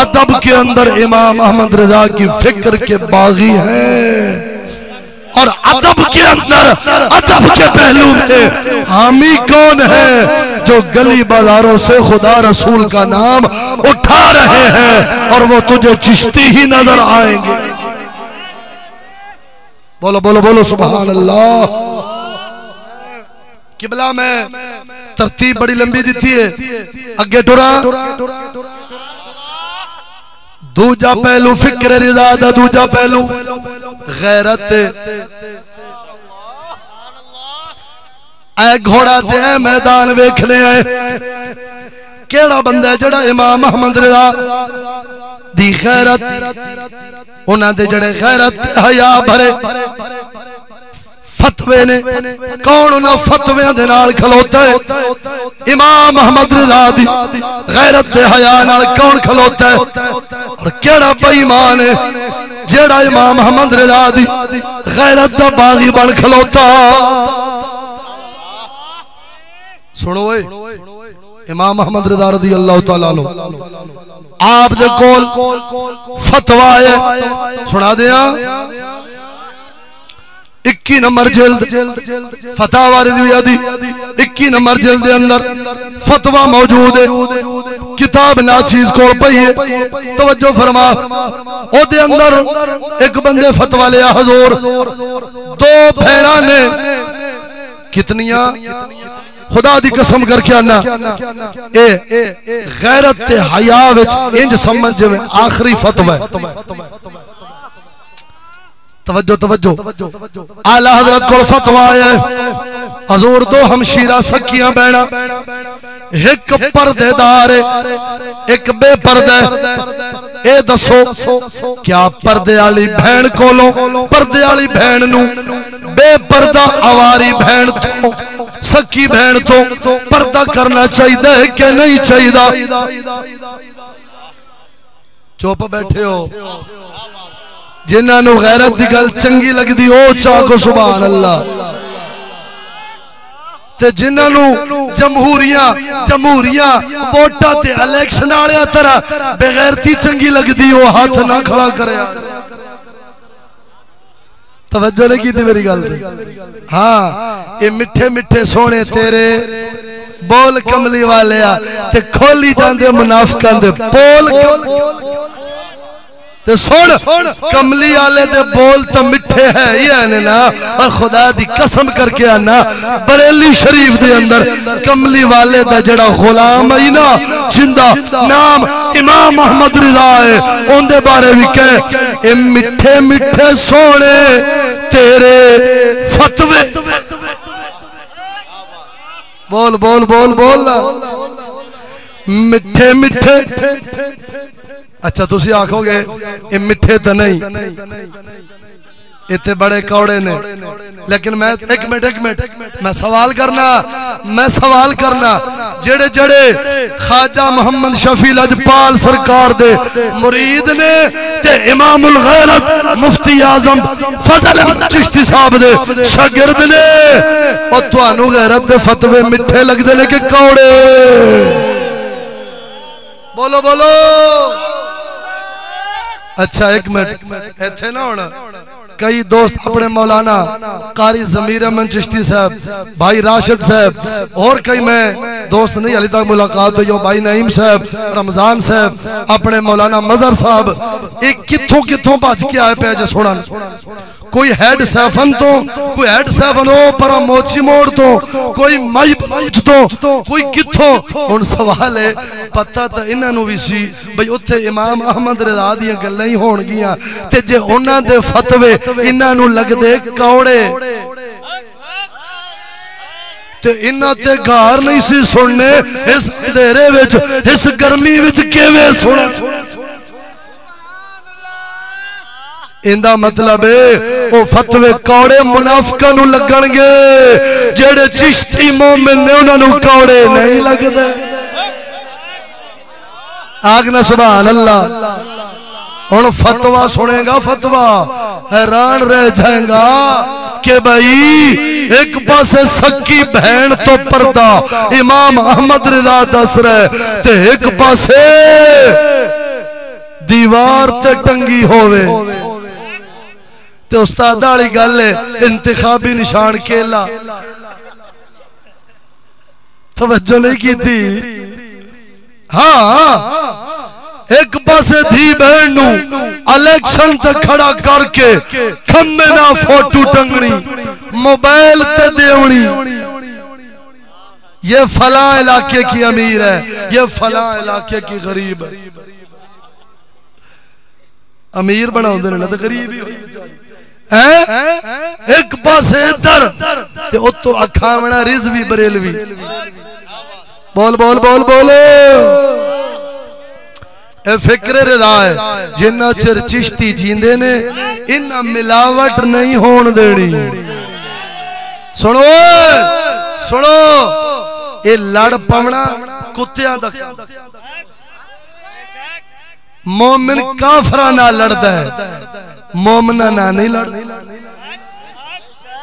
अदब के अंदर इमाम अहमद रिजा की फिक्र के बागी हैं। और अदब के अंदर अदब के पहलू में हामी कौन है? जो गली बाजारों से खुदा रसूल का नाम उठा रहे हैं और वो तुझे चिश्ती ही नजर आएंगे। बोलो बोलो बोलो सुभान अल्लाह। किबला में तरतीब बड़ी लंबी दी है, अगे टुरा दूजा पहलू फिक्र रिजा दा, दूजा पहलू गैरत। ऐ घोड़ा ते मैदान वेखने आए केड़ा बंदा है जड़ा इमाम अहमद रिजा दी गैरत, उन्हां दे जड़े गैरत हया भरे फतवे ने, कौन उन्हां फतवियां दे नाल खलोता है? इमाम अहमद रिजा दी गैरत हया नाल कौन खलोता है? और केड़ा बेईमान है जेड़ा इमाम अहमद रिजा दी गैरत दा बागी बन खलोता। सुनो इमाम अहमद रिजा रज़ी अल्लाह तआला अन्हु आप दे कोल फतवा है, सुना दिया 21 नंबर जिल्द फतावा रिज़विया दी 21 नंबर जिल्द दे अंदर फतवा मौजूद है। किताब नाचीज कोल पई है, तवज्जो फरमा। ओदे अंदर एक बंदे फतवा लिया, हुजूर दो भेड़ा ने कितनियां, खुदा दी कसम करके आना ए गैरत ते हया विच इंज समझ में आखिरी फतवा है। तवज्जो तवज्जो, आला हजरत को फतवा है, हुजूर दो हमशीरा सखियां बहना, एक पर्देदार एक बेपर्दा। ए दसो क्या पर्दे वाली बहन कोलों पर्दे वाली बहन नू बेपर्दा आवारी बहन तो सखी बहन तो पर्दा करना चाहिए कि नहीं चाहिए? चुप बैठे हो। जिन्होंने गैरत की गल चंगी लगती ओ चाको सुभान अल्लाह, ते जिन्होंने जमहूरियां वोटां ते इलेक्शन वाले तरह बेगैरती चंगी लगती ओ हाथ ना खड़ा करे। तवज्जो नहीं की मेरी गल? हाँ, ये मिठे मिठे सोने तेरे बोल कमली वाले ते खोली जाते मुनाफिकां दे बोल। ते सुन कमली वाले दे बोल तो मिठे है ही है ना, और खुदा दी कसम करके आना बरेली शरीफ दे अंदर कमली वाले दा जड़ा गुलाम है ना, जिंदा नाम इमाम अहमद रिजा है, उनके बारे भी कह ए मिठे मिठे सोने तेरे फतवे। बोल बोल बोल बोल मिठे मिठे। अच्छा तुसी आखोगे ये मिठे तो नहीं, इतने बड़े कौड़े ने, लेकिन मैं एक मिनट मैं सवाल करना जेड़े जेड़े ख्वाजा मोहम्मद शफी लजपाल सरकार दे मुरीद ने ते इमामुल गैरत मुफ्ती आजम फजल अहमद चिश्ती साहब दे शागिर्द ने, और तुहानू गैरत दे फतवे मिठे लगदे ने कि कौड़े? बोलो बोलो। अच्छा एक मिनट इत्थे ना होना, कई दोस्त अपने मौलाना कारी ज़मीर अहमद चिश्ती साहब, भाई राशिद साहब और कई मैं दोस्त नहीं अली तक मुलाकात हुई, भाई नईम साहब, रमजान साहब, अपने मौलाना मजहर साहब, एक किथों किथों भज के आए पे जे सुना। कोई हेड सैफन तो, कोई हेड सैफन ओ पर मोची मोड़ तो, कोई माई बलाइच तो, कोई किथों। हुण सवाल है पता तो इन्हां भी सी भाई उत्थे इमाम अहमद रिजा दी गल्लां ही होणगियां, ते जे उन्हां दे फतवे इन्हां नूं लगदे कौड़े ते इन्हां ते गार नहीं सी सुनने। इस अंधेरे विच इस गर्मी विच किवें सुन? इंदा मतलब है वो फतवे कौड़े मुनाफिकां नूं लगणगे, जेड़े चिश्ती मोमिन ने उन्हां नूं कौड़े नहीं लगदे। आगना सुभान अल्लाह। हुण फतवा सुनेगा, फतवा हैरान रह जाएगा कि भाई एक पासे सकी बहन तो पर्दा इमाम अहमद रिजा दस रहे, ते एक पासे दीवार ते टंगी होवे। ते उस्ताद वाली गल है इंतखाबी निशान केला। तवज्जो नहीं की थी? हाँ, एक पासे धी बहन नू इलेक्शन ते खड़ा करके खम्बे ना फोटो टंगनी, मोबाइल ते देवनी, ये फला इलाके की अमीर है, ये फला इलाके की गरीब है। अमीर बनाउंदे ने ना ते गरीब ही है। एक पासे इधर ते उतो अखावना रिजवी बरेलवी। बोल बोल बोल बोलो। ए फिक्र रिजा है, जिन्ना चिर चिश्ती जींदे ने इन्ना मिलावट नहीं होन देनी। सुनो सुनो, ये लड़ पवना कुत्तियां दा, मोमिन काफरा ना लड़दा है, मोमना ना नहीं लड़,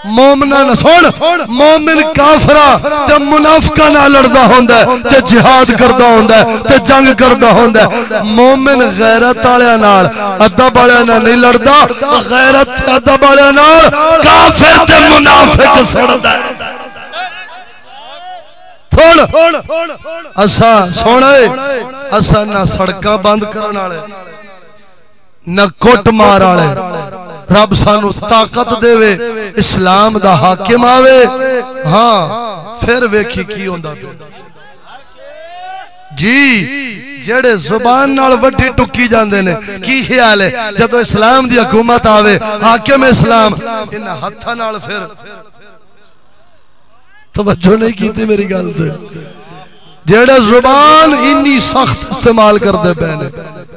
मोमना ना सुन, मोमिन काफरा ते मुनाफिका ना लड़दा होंदा ते जिहाद करदा होंदा ते जंग करदा होंदा। मोमिन गैरत वालियां नाल अदब वालियां नाल नहीं लड़दा, गैरत अदब वालियां नाल काफिर ते मुनाफिक सड़दा। असा सोने असा ना सड़कां बंद करन वाले ना कुट मार वाले, रब सानू ताकत देवे, इस्लाम दा हाकिम आवे, हाँ फिर वेखी की होंदा जी। जेड़े जुबान नाल वड्डी टुकी जांदे ने की ख्याल है जदों इस्लाम दी हुकूमत आवे हाकिम इस्लाम इन्हां हत्थां नाल फिर तवज्जो नहीं की मेरी गल ते। जेड़े जुबान इन्नी सख्त इस्तेमाल करते पे ने,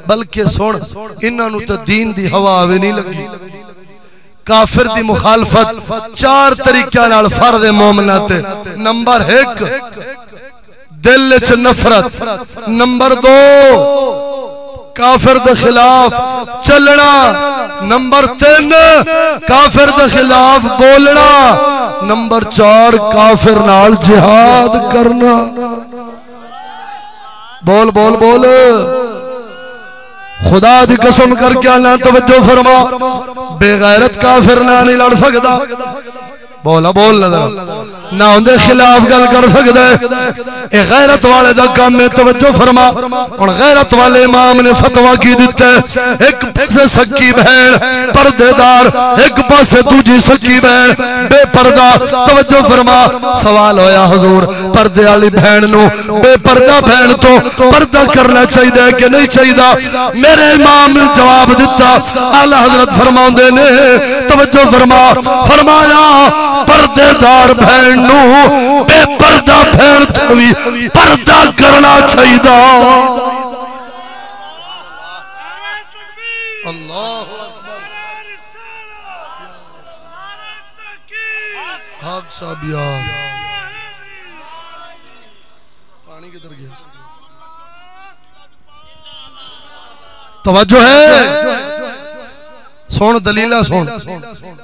बल्कि सुन इन्हां नूं ते दीन दी हवा आवे नहीं लगी। काफिर दी मुखालफत चार तरीक़े नाल फर्द मोमिना ते। नंबर 1 दिल च नफरत, नंबर 2 काफिर दे खिलाफ चलना, नंबर 3 काफिर दे खिलाफ बोलना, नंबर 4 काफिर नाल जिहाद करना। बोल बोल बोल, खुदा दी कसम करके अल्लाह तवज्जो फरमा, बेगैरत काफिर ना नहीं लड़ सकदा। बोला बोल ना उनके खिलाफ गल कर सकता है, गैरत वाले दा काम है। तवज्जो फरमा, और गैरत वाले इमाम ने फतवा की दिता है, एक पासे सकी बहन पर्देदार, एक पासे दूजी सकी बहन बेपर्दा। तवज्जो फरमा, सवाल होया हुजूर पर्दे वाली बहन नूं बेपर्दा बहन तो पर्दा करना चाहिए कि नहीं चाहिए? मेरे इमाम ने जवाब दिता, आला हजरत फरमाउंदे ने, तवज्जो फरमा, फरमाया पर्देदार बहन नूं बेपर्दा बहन तो भी पर्दा करना चाहिए। अल्लाह हक साहब यार पानी किधर गया? तवज्जो है, सुन दलीला सुन।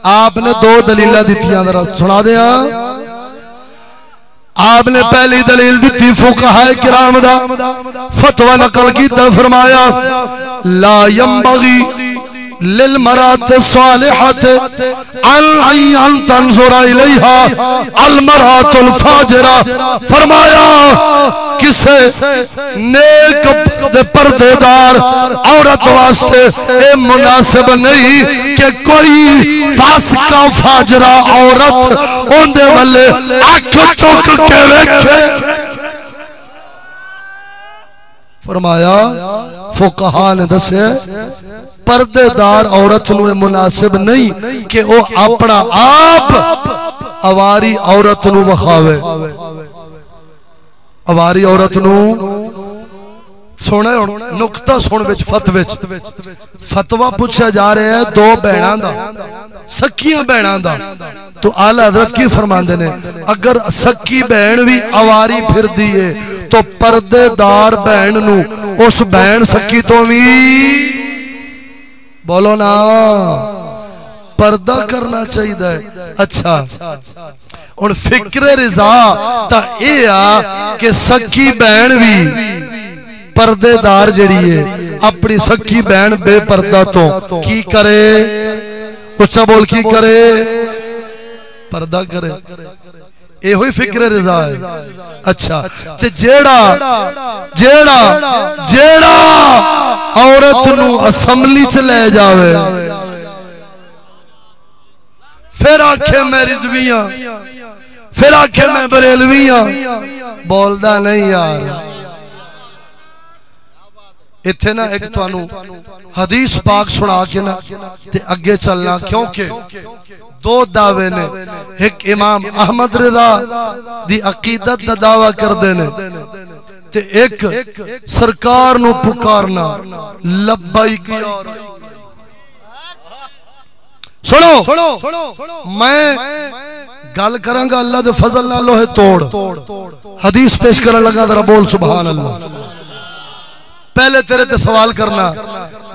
आपने 2 दलीला दित्तियां, जरा सुना दिया। आपने पहली दलील दी फुकहाए किराम दा फतवा नकल कीता, फरमाया ला यंबगी लिल मरात सालिहत अन तंजुरा इलैहा अल मरातुल फाजिरा। फरमाया किसे नेक पर्देदार औरत वास्ते ए मुनासिब नहीं कि कोई फासिका फाजरा औरत ओंदे वाले अख चुक के वेखे। फरमाया फुकहा ने दसे पर्देदार औरत नूं मुनासिब नहीं कि वो अपना आप अवारी औरत नूं वखावे। अवारी औरत नूं सुने नुकता सुन विच फतवा पूछा जा रहा है 2 बहना दा, सखियां बहना दा। तो आला हजरत की फरमांदे ने, अगर सखी बहन भी अवारी फिरदी है तो पर्देदार बहन नूं उस बहन सखी तो भी बोलो ना पर्दा करना चाहिए। अच्छा हुण फिक्रे रिजा ता ए आ कि सखी बहन भी पर्देदार जड़ी है अपनी सखी बहन बेपर्दा तो की करे? उच्चा बोल की करे? पर्दा करे। एहो ही फिक्र रिजा है। अच्छा ते जेड़ा जेड़ा जेड़ा औरत नू असम्बली च ले जावे फिर आखे मैं रिजवियां, फिर आखे मैं बरेलवियां, बोलदा नहीं यार। इत्थे ना एक तुहानू हदीस पाक सुना के ना ते अगे चलना, क्योंकि 2 दावे ने। एक इमाम अहमद रिजा दी अकीदत दा दावा करदे ने ते एक सरकार नू पुकारना लब्बैक या रसूल। सुनो मैं गल करांगा अल्लाह दे फजल नाल लोहे तोड़ हदीस पेश करन लगा, जरा बोल सुभान अल्लाह। पहले तेरे ते सवाल करना,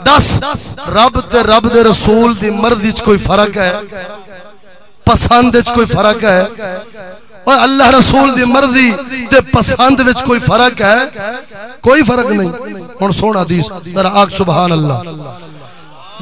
दस रब ते रब दे रसूल दी मर्जी च कोई फर्क है? पसंद च कोई फर्क है? और अल्लाह रसूल दी मर्जी ते पसंद विच कोई फर्क है? कोई फर्क नहीं। हुण सुन हदीस जरा आख सुभान अल्लाह।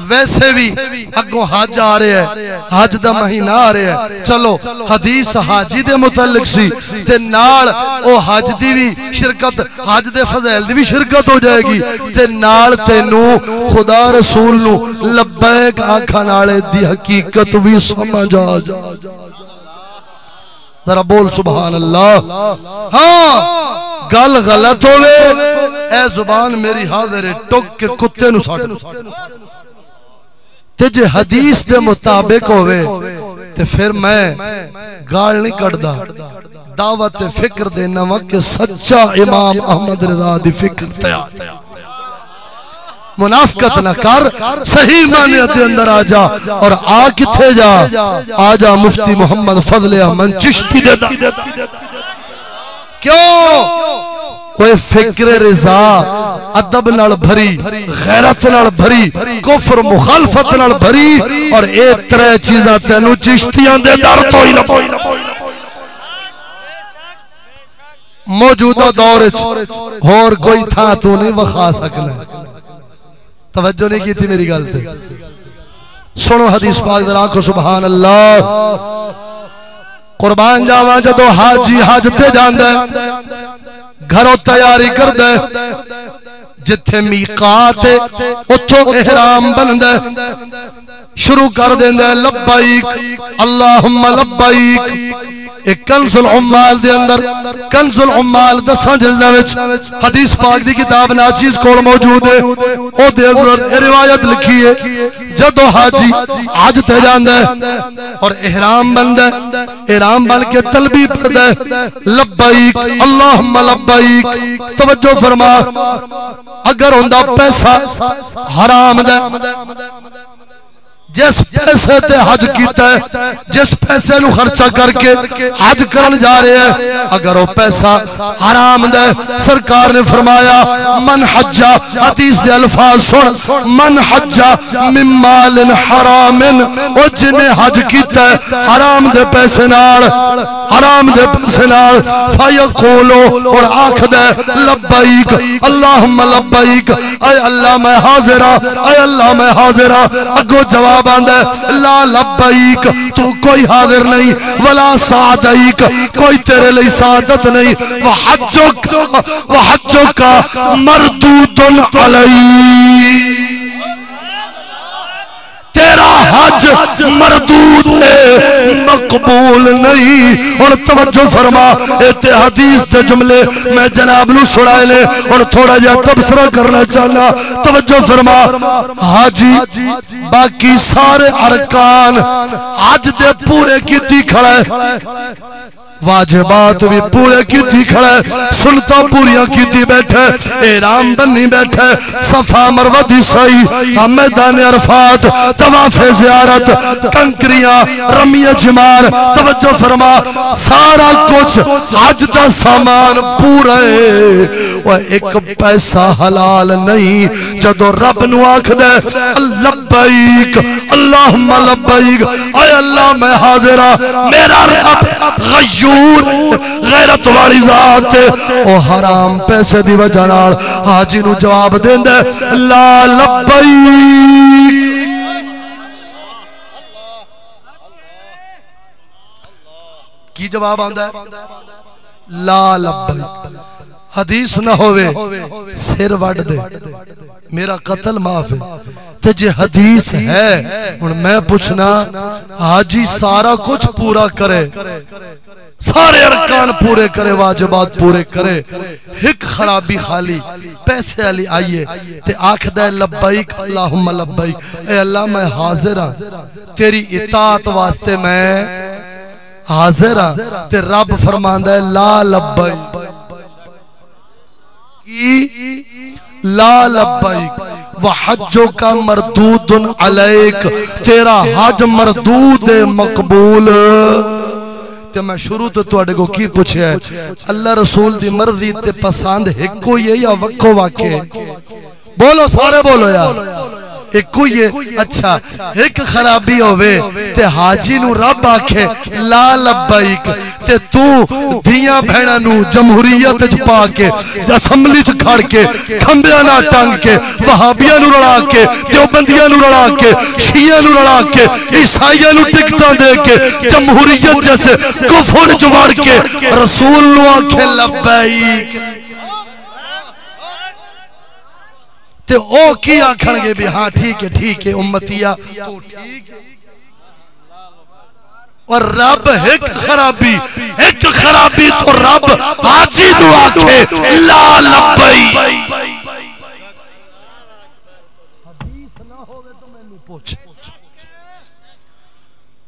वैसे भी अगों हज आ रहा है, हज दा महीना आ रहा है, चलो हदीस हाजी दे मुतल्लिक सी ते नाल ओ हज दी भी शिरकत, हज दे फज़ैल दी भी शिरकत हो जाएगी ते नाल तेनू खुदा रसूल नू लब्बैक आखण वाले दी हकीकत भी समझ आ जा। जरा बोल सुभान अल्लाह। हाँ गल गलत होवे ए जुबान मेरी हाजिर है, टुक के कुत्ते नू साड़ ते जे हदीस दे मुताबिक होवे ते फिर मैं गाल नहीं कटदा, दावत फिक्र देना वा कि सच्चा इमाम अहमद रिजा दी फिक्र तैयार। मुनाफकत न कर, सही माने दे अंदर आ जा। और आ किथे जा? आ जा मुफ्ती मोहम्मद फजल अहमद चिश्ती दे दा। क्यों? कोई फिक्र रिजा अदब नाल भरी, गैरत नाल भरी, कुफर मुखालफत नाल भरी, और ये त्रै चीज़ां तेनू चिश्तियां दे दर तो ही ना मौजूदा दौर च होर कोई था तू नहीं वखा सकना। तवज्जो नहीं की थी मेरी गल ते? सुनो हदीस पाक जरा आखो सुभान अल्लाह। कुर्बान जावा जदों हाजी हज ते जांदा घरों तैयारी करदा, जिथे मीकात उथों इहराम बनदा, शुरू कर देंदा लब्बैक अल्लाहुम्मा लब्बैक। एक कंजुल उम्माल दे अंदर, कंजुल उम्माल 10 जिल्दां विच हदीस पाक दी किताब नाचीज कोल मौजूद है। ओ दे अंदर रिवायत लिखी है जदों हाजी हज ते जांदा और इहराम बनदा, इहराम बन के तलबी पढ़दा लब्बैक अल्लाहुम्मा लब्बैक। तवज्जो फरमा, अगर हुंदा पैसा हराम दा, जिस पैसे ते हज कीता है, जिस पैसे नु खर्चा करके हज करन जा रहे हैं, अगर वो पैसा हराम दे, सरकार ने फरमाया मन हज्जा, हदीस दे अल्फाज सुन, मन हज्जा मिन मालिन हरामिन, ओ जिन्हें हज कीता है हराम दे पैसे नाल, हराम दे पैसे नाल, फयक़ूलु और आखदे लब्बैक अल्लाहुम्मा लब्बैक, ऐ अल्लाह मैं हाजिर हां, ऐ अल्लाह मैं हाजिर हां। अगो जवाब ला लब्बैक, तू कोई हाजिर नहीं, वला सादैक, कोई तेरे लिए सादत नहीं, वह हज्जुका मरदूदुन अलैक, तेरा हज मरदूद है, मकबूल नहीं। और तवज्जो फरमा, इत्ते हदीस दे जुमले मैं जनाब नू सुनाए ने और थोड़ा जा तबसरा करना चाहना। तवज्जो फरमा, हाजी बाकी सारे अरकान हज दे पूरे कीती खड़ा है, वाजिबात भी पूरे कीती खड़ा है, सुनता पूरियां कीती बैठे, इहराम बन्नी बैठे, सफा मरवा दी सही, मैदान अरफात, तवाफ ज़ियारत, कंकरियां, रमिया जिमार। तवज्जो फरमा, सारा कुछ हज दा सामान पूरा है, और एक पैसा हलाल नहीं। जदों रब नू आखदे लब्बैक अल्लाहुम्मा लब्बैक, ऐ अल्लाह मैं हाजिर हां, मेरा रब गय्यूर गैरत वाली जात, ओ हराम पैसे दी वजह नाल हाजी नू जवाब देंदा ला लब्बैक। की जवाब आंदा है? ला लब्बैक। हदीस ना होवे सिर वड दे, मेरा कत्ल माफ है। ते जे हदीस है, हुण मैं पूछना, हाजी सारा कुछ पूरा करे, सारे अरकान पूरे करे, वाजिबात पूरे करे, एक खराबी खाली पैसे वाली आइए ते आखदा लब्बैक अल्लाहुम्मा लब्बैक, ए अल्लाह मैं हाजिर हां, तेरी इताअत वास्ते मैं हाजिर हां। ते रब फरमांदा है ला लब्बैक, ला लब्बैक व हज्जुका मरदूदुन अलैक, तेरा हज मरदूद मकबूल। ते मैं शुरू तो तुहाडे को की पूछया है, अल्लाह रसूल दी मर्जी ते पसंद एक ही है या वक्को वाके? बोलो सारे बोलो यार। एक ही है। अच्छा एक खराबी होवे ते हाजी नू रब आखे ला लब्बैक ते तू धियां भैणां नू जमहूरियत च पा के असैम्बली च खड़ के खंबियां नाल टंग के वहाबियां नू रला के देवबंदियां नू रला के शिया नू रला के ईसाइयां नू टिकटां दे के जमहूरियत जैसे कुफर च वड़ के रसूल नू आखे लब्बैक ते ओ की आखणगे भी हाँ ठीक है उम्मतिया तो ठीक है। और रब एक खराबी तो रब हाजी नू आखे ला लब्बैक। हदीस ना होवे तो मैनू पूछ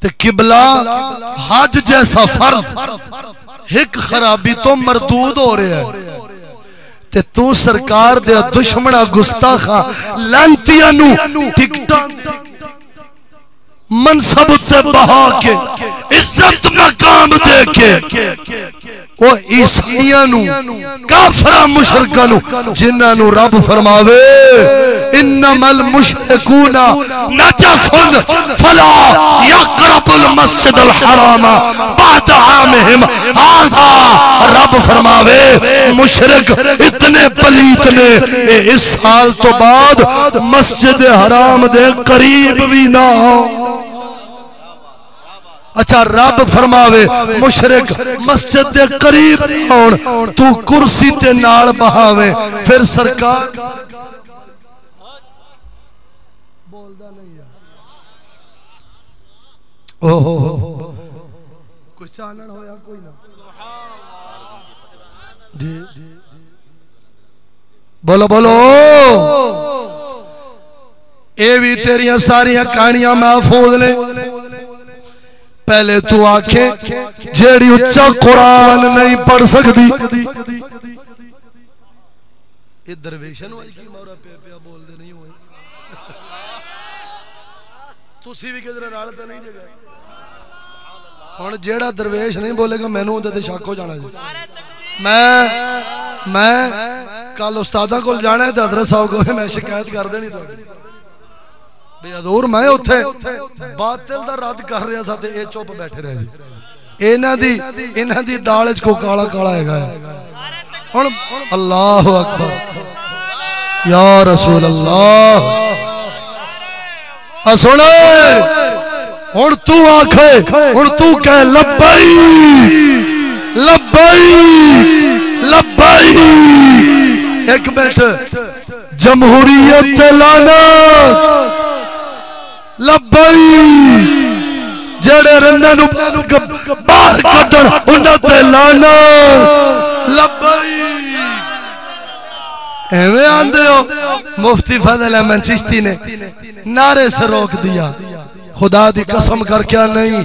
ते किबला हज जैसा फर्ज एक खराबी तो मरदूद हो रहा है ते तू सरकार दे दुश्मना गुस्ताखा लांतियां नू टिकटां मनसब ते बहा के इज्जत मकाम दे के ओ ईसाइयां नू काफरा मुशरिकां नू जिन्हां नू रब फरमावे इन्नमल मुशरिकूना नजसुन फला यक़रबुल मस्जिदल हराम बाद आमिहिम हाज़ा। रब फरमावे मुशरिक इतने पलीत ने इस साल तो बाद मस्जिद हराम दे करीब भी ना हो। अच्छा रब फरमावे मुशरिक मस्जिद दे करीब होण तू कुर्सी ते नाल बहावे फिर सरकार बोलदा नहीं है। ओहो कुछ चानन होया कोई ना जी बोलो बोलो ये भी तेरिया सारियां कहानियां महफूज ने। पहले तू आखे जेड़ी उच्चा कुरान नहीं पढ़ सकती ये दरवेशन की मोरा पे बोलते नहीं हुए तुसी भी किधर नाल तो नहीं जगह हुण जेड़ा दरवेश नहीं बोलेगा मैनू उहदे ते शक हो जाना जी। मैं कल उस्तादा कोल जाना है ते हज़रत साहब को मैं शिकायत कर देनी हज़ूर मैं उत्थे बातिल दा रद्द कर रहा सा ते ए चुप बैठे रहे जी। इन्हां दी दाल च को काला काला हैगा हुण अल्लाहु अकबर या रसूल अल्लाह। सुन हुण तू आखे हुण तू कह लब्बैक लब्बैक लब्बैक। एक मिनट जमहूरियत ते लानत लब्बैक जेड़े रन्ना नू बाहर कड्डण उन्हां ते लानत लब्बैक। एवें आंदे हो मुफ्ती फजल अहमद चिश्ती ने नारे से रोक दिया। खुदा दी कसम करके नहीं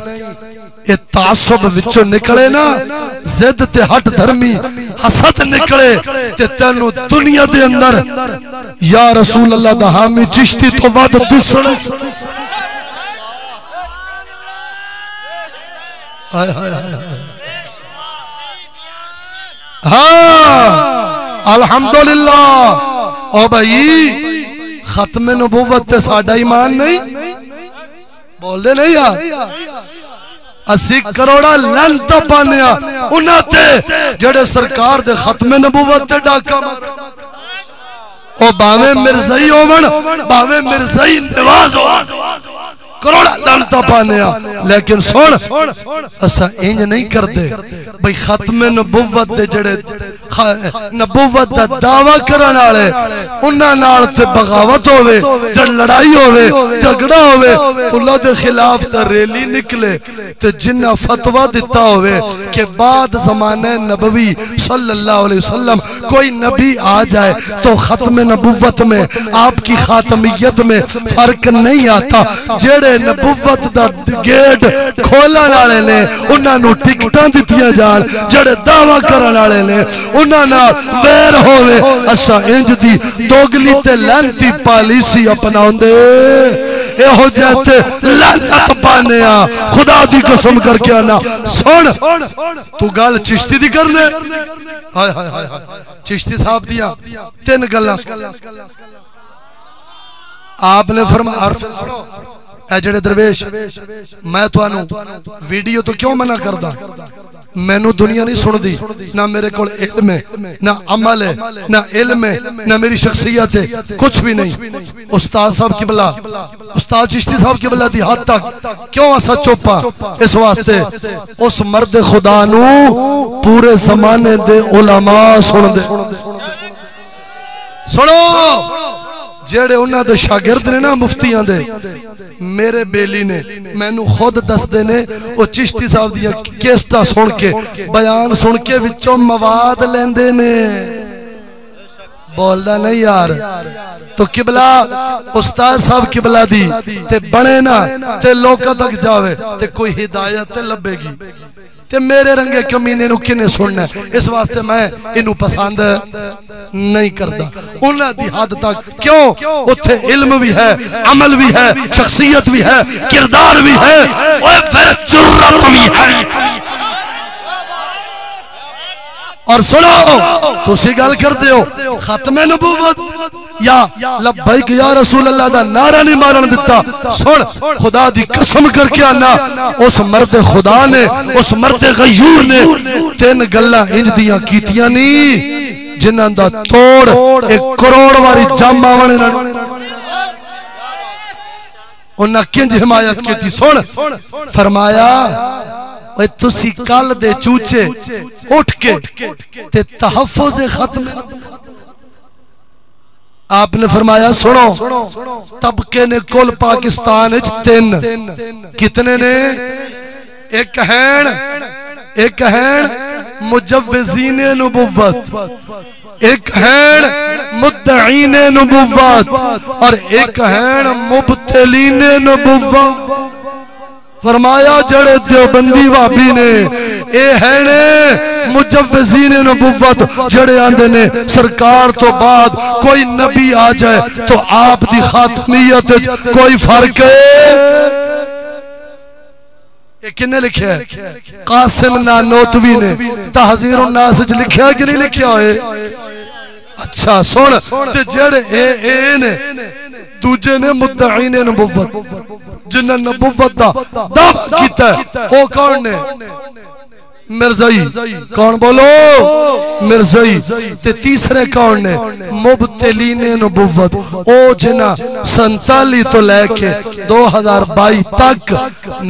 ये तासुब विचों निकले ना जिद ते हट धर्मी हसद निकले ते तेनू दुनिया दे अंदर या रसूल अल्लाह दा हामी चिश्ती तो वध दुश्मन हाय हाय हाँ अल्हम्दुलिल्लाह। ओ भाई खत्म नबूवत ते साडा ईमान नहीं बोलदे नहीं यार। 80 करोड़ा लानत पाने उन्हां ते जेड़े सरकार दे खत्म नबूवत ते डाका ओ भावे मिर्जाई होवन भावे मिर्जाई नवाज हो करोड़ा लानत पाने लेकिन सुन असा इंज नहीं करते भाई खत्म नबूवत दे जेड़े नबूवत दा दावा करन वाले उन्हां नाल ते बगावत होवे जड़ लड़ाई होवे झगड़ा होवे उल्लाह दे खिलाफ ते रैली निकले ते जिन्ना फतवा दिता होवे कि बाद ज़माने नबवी सल्लल्लाहु अलैहि वसल्लम कोई नबी आ जाए तो खत्म नबूवत में आपकी खातमियत में फर्क नहीं आता। जेड़े नबूवत दा गेट खोलण वाले ने उन्हां नू टिकटां दित्तियां जाण जेड़े दावा करन वाले ने उन्हां नाल वैर होवे। असा इंज दी दोगली ते लानती पॉलिसी अपनाउंदे एहो जैते लानत पाने आ। खुदा दी कसम करके आना सुन तू गल चिश्ती दी करने हाय हाय हाय चिश्ती साहब दियां 3 गल्लां आपने फरमाया जेड़े दरवेश मैं तुहानू वीडियो तो क्यों मना करदा मैनू दुनिया नहीं सुनदी ना मेरे को इल्म है ना अमल है ना इल्म है ना मेरी शख्सियत है कुछ भी नहीं उस्ताद साहब किबला उस्ताद चिश्ती साहब किबला दी हद तक क्यों असा चुपा इस वास्ते उस मर्द खुदा नू पूरे जमाने दे उलमा सुन दे सुनो जेड़े उन्हां दे शागिर्द ने ना मुफ्तियां दे मेरे बेली ने मैनू खुद दसदे ने ओ चिश्ती साहब दियां केस्टा सुन के बयान सुन के विचों मवाद लेंदे ने बोलदा नहीं यार तो किबला उस्ताद साहब किबला दी ते बने ना ते लोकां तक जावे ते कोई हिदायत लभेगी ते मेरे रंगे कमीने नू किने सुनना इस वास्ते मैं इनू पसंद नहीं करता उन्हां दी हद तक क्यों उत्थे इल्म भी है अमल भी है शख्सियत भी है किरदार भी है और फिर जुर्रत भी है और सुनो तुसी गल करदे हो खत्मे नबूवत या लब्बैक या रसूल अल्लाह दा नारा नहीं मारन दिता सुन खुदा दी कसम करके आना उस मर्द खुदा ने उस मर्द गयूर ने तीन गल्लां इंज दियां कीतियां नहीं जिन्हां दा तोड़ 1 करोड़ वारी जम आवण उन्हां किंज हिमायत कीती सुन फरमाया तुसी कल दे चूचे उठ के ते तहफ्फुज़ खत्म आपने फरमाया सुनो तबके ने कुल पाकिस्तान 3 कितने ने एक हैं मुजव्विज़ीने नबुव्वत एक हैं मुद्दईने नबुव्वत और एक हैं मुब्तलीने नबुव्वत फरमाया जड़े देवबंदी वाबी ने ए है ने मुजव्विज़ीन नबुव्वत जड़े आंदे ने सरकार तो बाद कोई नबी आ जाए तो आप दी खातमियत कोई फर्क ये किन्ने लिखा है कासिम नानोतवी ने तहज़ीरुन नास च लिखा कि नहीं लिखा होए अच्छा सुन ते जड़े ए ने दूजे ने मुद्दईने नबुव्वत जिन्हें नबुव्वत दा दावा कीता ओ कौन ने मिर्ज़ाई कौन बोलो मिर्ज़ाई ते तीसरे कौन ने मुब्तलीने नबुव्वत ओ जिन्हां 47 तो लेके 2022 तक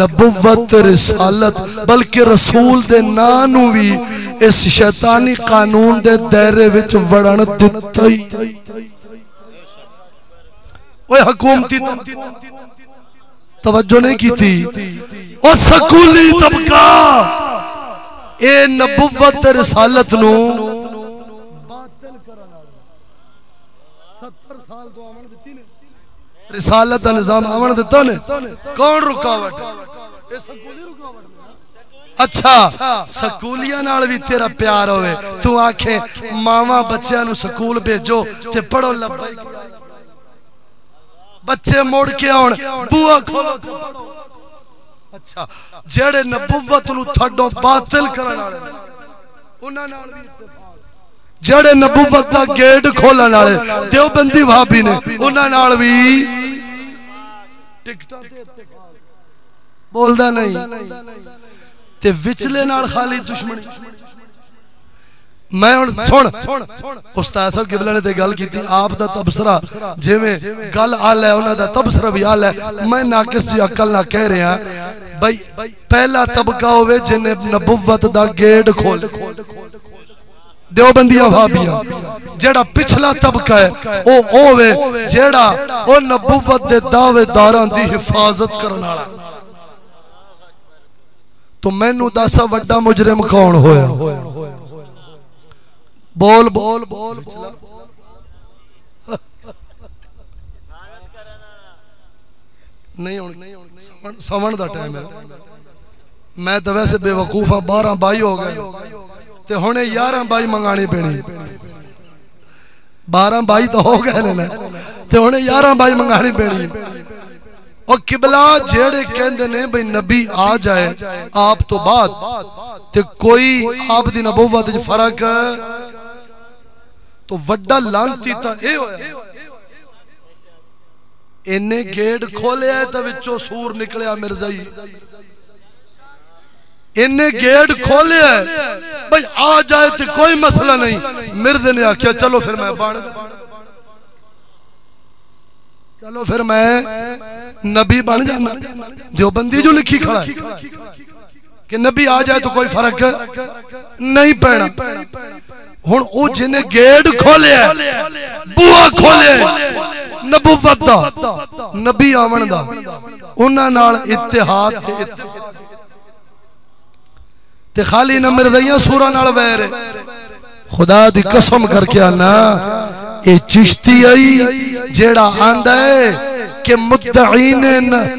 नबुव्वत रिसालत बल्कि रसूल दे नां नू भी इस शैतानी कानून दे दायरे विच वड़न दिता ही ओए हुकूमती तवज्जो नहीं की थी और स्कूली तबका ए नबुव्वत रिसालत नु बातिल करन वाला 70 साल तो आवन दिती ने रिसालत दा निजाम आवन दिता ने कौन रुकावट ए स्कूली रुकावट अच्छा स्कूलियां नाल भी तेरा प्यार होवे तू आखे मावा बच्चों नु स्कूल भेजो ते पढ़ो लब्बैक बच्चे मुड़ के आउण बुआ खोलो अच्छा जेड़े नबुव्वत नु छड्डो बातिल करन वाले उन्हां नाल भी इत्तेफाक जेड़े नबुव्वत दा गेट खोलन वाले देवबंदी भाभी ने उन्हां नाल भी टिकटां ते इत्तेफाक बोलदा नहीं ते विचले नाल खाली दुश्मनी मैं सुन उस्ताद साहब किबला ने ते गल कीती आप दा तबसरा जिवें गल आल है उन्हां दा तबसरा भी आल है मैं नाकिस जी अकल ना कह रहा भाई पहला तबका होवे जिन्ने नबुव्वत दा गेट खोल देवबंदियां भाबियां जेड़ा पिछला तबका है ओ होवे जेड़ा ओ नबुव्वत दे दावेदारां दी हिफाजत करन वाला तो मैनू दस वड्डा मुजरिम कौन होया बोल बोल बोल नहीं समण दा टाइम है मैं तो वैसे बेवकूफ हाँ 12-22 हो गए ते हुणे 11-22 मंगानी पैनी 12-22 तो हो गए ने ते हुणे 11-22 मंगानी पैनी और किबला जेड़े कहंदे ने भाई नबी आ जाए आप तो बाद ते कोई आप दी नबुव्वत विच फर्क तो वड्डा लांती ता ए होया इन्ने गेट खोलिया तो विचों सूर निकलिया मिर्जाई। इन्ने गेट खोलिया भाई आ जाए तो कोई मसला नहीं। मिर्जे ने आख्या चलो फिर मैं बन, चलो फिर मैं नबी बन जाना। देवबंदी जो लिखी खड़ा है कि नबी आ जाए तो कोई फर्क नहीं पैना। हुण ओ जिन्हें गेट खोलिया बुआ खोलिया नबुवत दा नबी आवन दा उन्हां नाल इत्तेहाद ते खाली न मिर्ज़ाइयां सूरा नाल वैर। खुदा दी कसम करके आना ए चिश्ती आई जेड़ा आंदा है कि मुद्दईन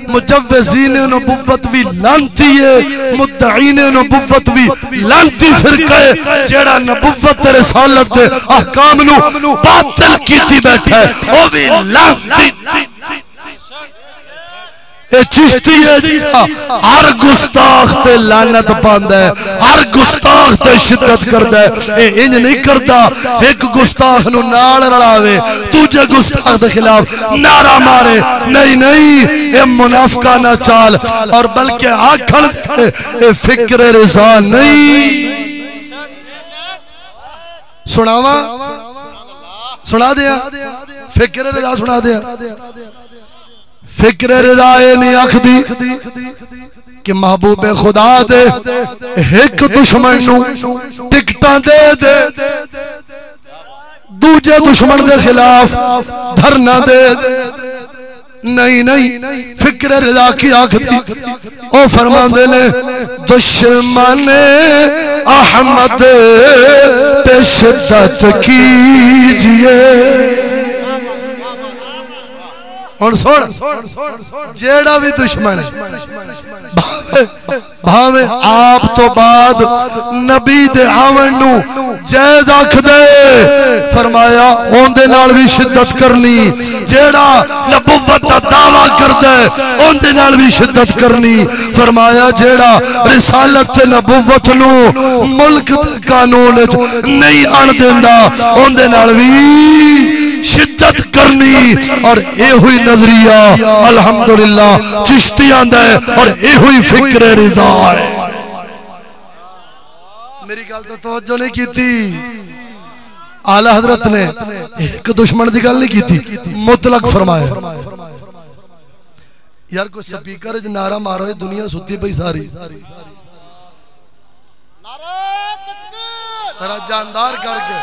मुजव्विज़ीन नबुव्वत भी लानती है, मुद्दईन नबुव्वत भी लानती फिरका है जेड़ा नबुव्वत रिसालत दे अहकाम नु बातिल कीती बैठा है ओ भी लानती। चिश्ती है हर गुस्ताख ते लानत पांदा है, हर गुस्ताख ते शिद्दत करदा है। ए इंज नहीं करदा एक गुस्ताख नु नाल रलावे दूजे गुस्ताख दे खिलाफ नारा मारे। नहीं नहीं ए मुनाफिकाना चाल और बल्कि आखण ए फिक्र रिज़ा नहीं। सुनावा सुना दिया फिक्र रिज़ा सुना दिया। फिक्र रिज़ा नहीं आखदी कि महबूबे खुदा दे एक दुश्मन नू टिकटां दे दे दूजे दुश्मन दे खिलाफ धरना दे दे। नहीं नहीं फिक्र रिज़ा की आखदी ओ फरमांदे ने दुश्मन अहमद पे शिद्दत कीजिए। और सुन जेड़ा भी दुश्मन भावे आप तो बाद नबी दे आवन नू जायज आख दे फरमाया ओंदे नाल भी शिद्दत करनी। जेड़ा नबुव्वत दा दावा करदा है ओंदे नाल भी शिद्दत करनी। फरमाया जेड़ा रिसालत ते नबुव्वत नू मुल्क दे कानून विच नहीं आन देंदा ओंदे नाल भी शिद्दत करनी। और ये हुई नजरिया अल्हम्दुलिल्लाह चिश्ती आंदा है और ये हुई फिक्र रिज़ा है। मेरी गल तो तवज्जो नहीं की थी। आला हजरत ने एक दुश्मन की गल नहीं की थी, मुतलक फरमाया। यार कोई स्पीकर च नारा मारो दुनिया सुती पई सारी तेरा जानदार करके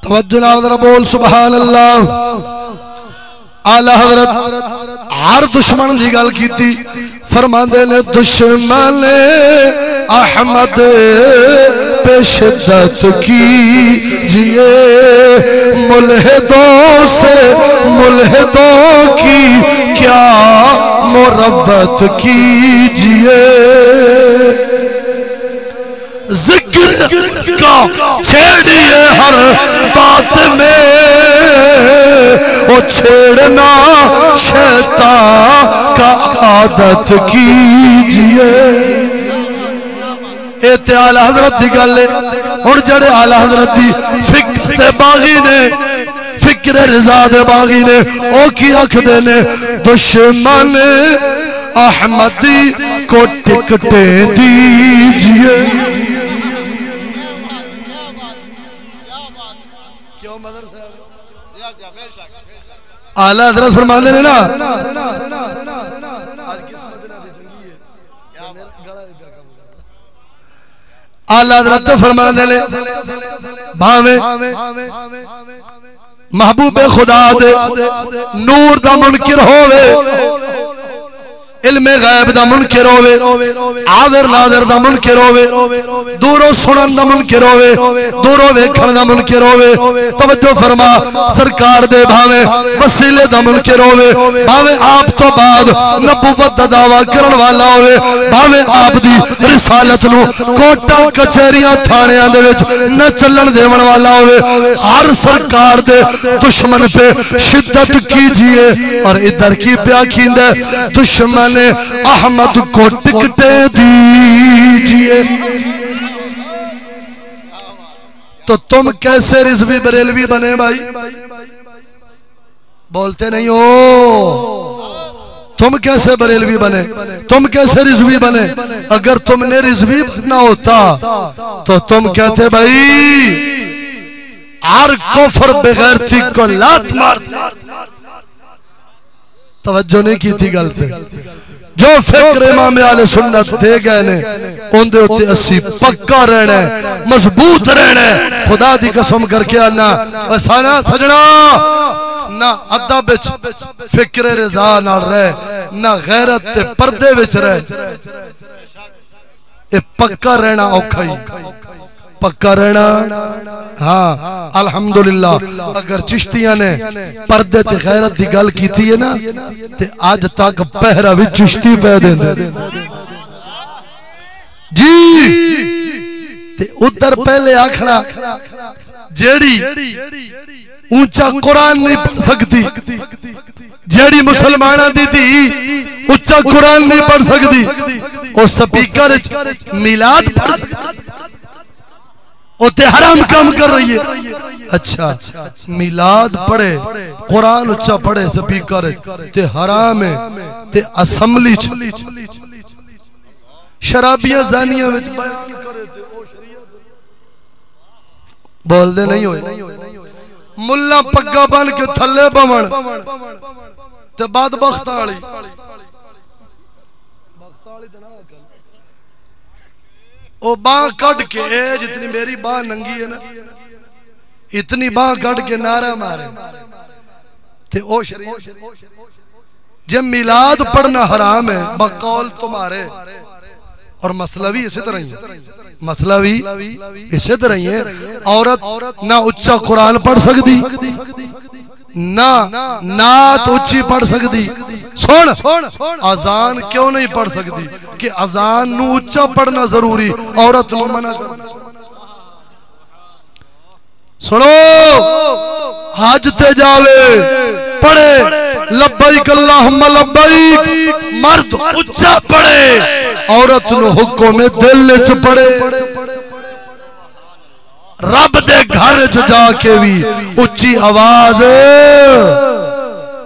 तवज्जो नाल जरा बोल सुभान अल्लाह। आला हजरत हर दुश्मन की गल की थी। फरमांदे ने दुश्मन अहमद पे शिद्दत कीजिए मुल्हिदों से मुल्हिदों की क्या मुरव्वत कीजिए। जिक्र का छेड़िए हर बात में वो छेड़ना शैतान का आदत कीजिए। ये आला हजरत की गल है। हुण जेड़े आला हजरत की फिक्र दे बागी ने फिक्र रिज़ा दे बागी ने ओ की आखदे ने दुश्मन अहमदी को टिकटे दीजिए। आला हजरत फरमाते हैं ना आला हजरत फरमाते हैं भावे महबूबे खुदा दे नूर दा मुनकिर होवे इल्मे गैब दा मुनकिर होवे, आदर नादर दा मुनकिर होवे, दूरों सुनन दा मुनकिर होवे, दूरों वेखण दा मुनकिर होवे। तवज्जो फरमा, सरकार दे भावे वसीले दा मुनकिर होवे, भावे आप तो बाद नबुवत दा दावा करन वाला होवे, भावे आप दी रिसालत नु कोटा कचहरियां थाणियां दे विच न चलन देवन वाला होवे। हर सरकार दे दुश्मन पे शिद्दत कीजिए। और इधर की प्या खींदे, दुश्मन अहमद को टिकटे दीजिए। तो तुम कैसे रिजवी बरेलवी बने भाई? बोलते नहीं हो। तुम कैसे बरेलवी बने? तुम कैसे रिजवी बने? अगर तुमने रिजवी ना होता तो तुम कहते भाई हर कुफर बेगैरती को लात मार। तवज्जो नहीं की थी गलती। जो फिक्र इमाम आले सुन्नत दे गए ने उनदे उत्ते असी पक्का रहना है, मजबूत रहना है। खुदा दी कसम करके आना साना सजना ना अदब विच फिक्र रजा नाल रह, ना गैरत ते पर्दे विच रह। ए पक्का रहना औखा ही, पक्का रहना। हाँ अल्हम्दुलिल्लाह, अगर चिश्तियां ने पर्दे ते गैरत दी गल कीती है ना ते आज तक पहरा भी चिश्ती पै देंदे जी। ते उधर पहले आखना जेड़ी ऊंचा कुरान नहीं पढ़ सकती, जेड़ी मुसलमाना दी थी ऊंचा कुरान नहीं पढ़ सकती, वो स्पीकर मिलाद पढ़ ओते हराम काम कर रही है। अच्छा मिलाद पढ़े, कुरान उच्चा पढ़े स्पीकर ते हराम है। ते असम्बली शराबियां जानियां विच बयान करे ते ओ शरीयत बोलदे नहीं होए। मुल्ला पग्गा बन के थल्ले बवण ते बदबख्त वाली ओ बांह कट के, जितनी मेरी बांह नंगी है ना इतनी बांह कट के नारा मारे ते ओ जब मिलाद पढ़ना हराम है बकौल तुम्हारे। और मसला भी इसी तरह ही है, मसला भी इसी तरह ही है। औरत ना उच्चा कुरान पढ़ सकती, ना नात उच्ची पढ़ सकती। सुन अजान क्यों नहीं पढ़ सकती? कि अजान नू उच्चा पढ़ना जरूरी, औरत नू मना कर। सुनो हज ते जावे पढ़े लब्बैक अल्लाहुम्मा लब्बैक, मर्द उच्चा पढ़े, औरत नू हुक्म दिल च पढ़े। रब दे घर च जाके भी उच्ची आवाज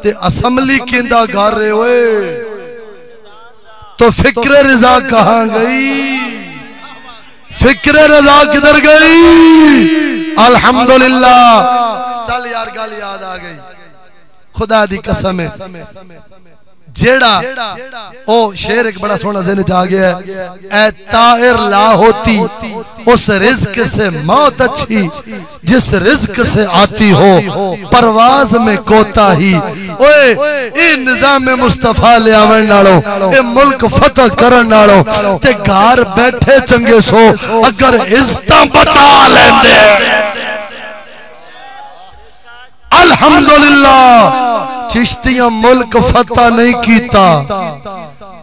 ते असम्बली किंदा गा रहे होए तो फिक्र रजा कहां गई? फिक्र रजा किधर गई? अल्हम्दुलिल्लाह। चल यार गल याद आ गई, खुदा दी कसम है। जेड़ा ओ शेर एक बड़ा सोना ज़हन च आ गया है, ऐ ताहिर ला होती उस रिज़्क से मौत अच्छी, जिस रिज़्क से आती हो परवाज में कोताही। ओए ए निज़ाम मुस्तफा ले आवन नालो, ए मुल्क फतह करन नालो ते घर बैठे चंगे सो अगर इज्जतां बचा लेंदे। अल्हम्दुलिल्लाह चिश्तियां मुल्क फतह नहीं कीता,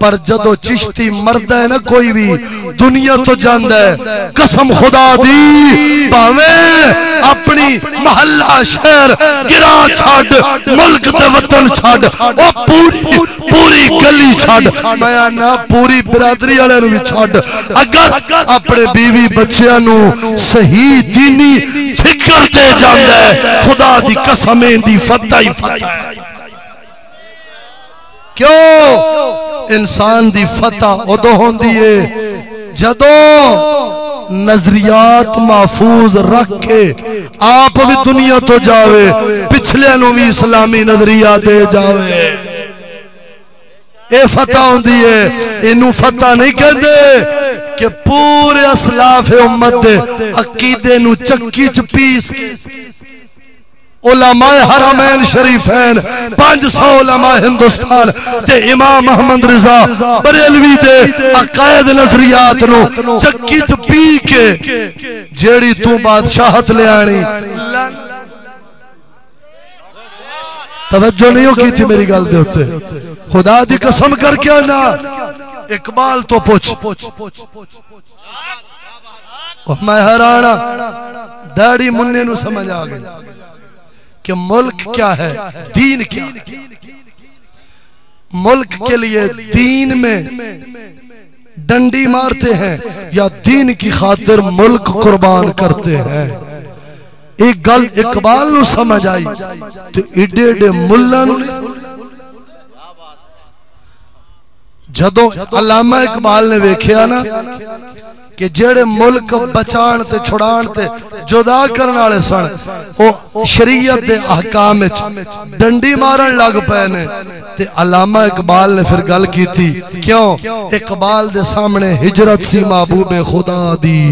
पर जदों चिश्ती मरदा है ना कोई भी दुनिया तो जांदा है। कसम खुदा दी भावे अपनी महल्ला शहर गिरा छड़, मुल्क ते वतन छड़, ओ पूरी गली छड़, मैं ना पूरी बिरादरी वाले नु भी छड़। अगर अपने बीवी बच्चियां नु सही दीनी फिक्र दे जांदा है, खुदा दी कसम दी फतह ही फतह है। क्यों? इंसान दी फतह उदों होंदी है जदों नजरियात महफूज रख के आप भी दुनिया तो जावे, पिछले नु भी इस्लामी नजरिया दे जावे। ए फतह होंदी है। इनू फतह नहीं कहते कि पूरे असलाफ उम्मत दे अकीदे नु चक्की च पीस उलमाए हरमैन शरीफैन 500 उलमा हिंदुस्तान ते इमाम अहमद रिजा बरेलवी दे अकायद नजरियात नु चक्की च पी के जेड़ी तू बादशाहत ले आनी। तवज्जो नहीं की थी मेरी गल दे उत्ते, खुदा दी कसम करके ना इकबाल तो पूछ। मैं हैराना दाढ़ी मुन्ने नु समझ आ गई कि मुल्क क्या है, दीन क्या। मुल्क के लिए दीन में डंडी मारते हैं या दीन की खातिर मुल्क कुर्बान करते हैं। एक गल इकबाल नु समझ आई तो एडे एडे मुल्ला नु जदों अल्लामा इकबाल ने वेखिया ना कि जेड़े मुल्क बचाण ते छुड़ाण ते जुदा करने वाले सन वो शरीयत दे अहकाम विच डंडी मारन लग पे ने ते अल्लामा इकबाल ने फिर गल की थी। क्यों? इकबाल दे सामने हिजरत सी महबूबे खुदा दी।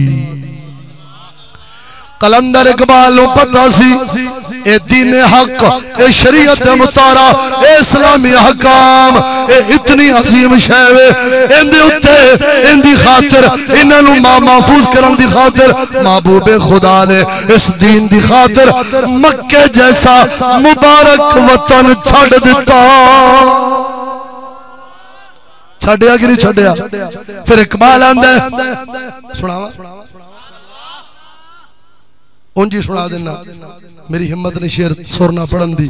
कलंदर इकबाल पता सी ए दीन हक, ए शरीयत मुतारा, ए इस्लामी हकाम ए इतनी अजीम शय वे, इंदे उत्ते इंदी खातिर इन्हां नू महफूज करन दी खातिर महबूबे खुदा ने इस दीन दी खातिर मक्के जैसा मुबारक वतन छड़ दिता। छड़िया कि नहीं छड़िया? फिर इकबाल आंदा सुनावा उंजी सुना देना, मेरी हिम्मत नहीं शेर सुरना पढ़न दी।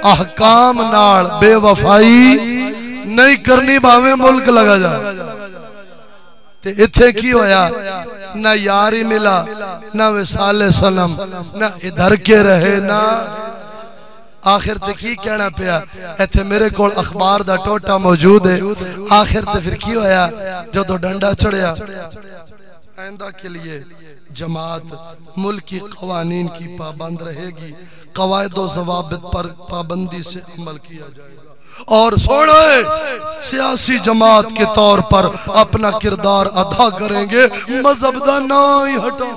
अहकाम नाल बेवफाई नहीं करनी, भावे मुल्क लगा जा। ते इत्थे की होया, ना यारी मिला, ना विसाले सनम, ना इधर के रहे, ना आखिर ते की कहना पिया। इत्थे मेरे कोल अखबार दा टोटा मौजूद है। आखिर ते फिर की होया, जदों डंडा चढ़िया आइंदा के लिए जमात मुल्क की कवानीन की पाबंद रहेगी, कवायद और ज़वाबित पर पाबंदी से अमल किया जाएगा और सोने सियासी जमात के तौर पर अपना किरदार अदा करेंगे, मजहब दा ना ही हटा।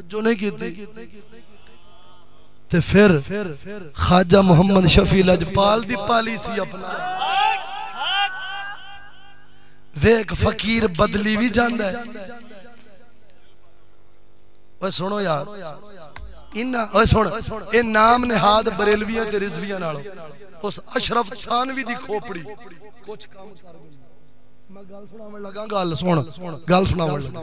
जो नहीं की ते फिर ख्वाजा मोहम्मद शफी लजपाल दी पॉलिसी अपना वेख फकीर बदली भी जांदा है। ओए सुनो यार, इन्ना ओए सुन, ए नाम निहाद बरेलवियां ते रिजवियां नालों उस अशरफ थानवी दी खोपड़ी कुछ काम कर गई। मैं गल सुनावन लगा, गल सुन, गल सुनावन लगा।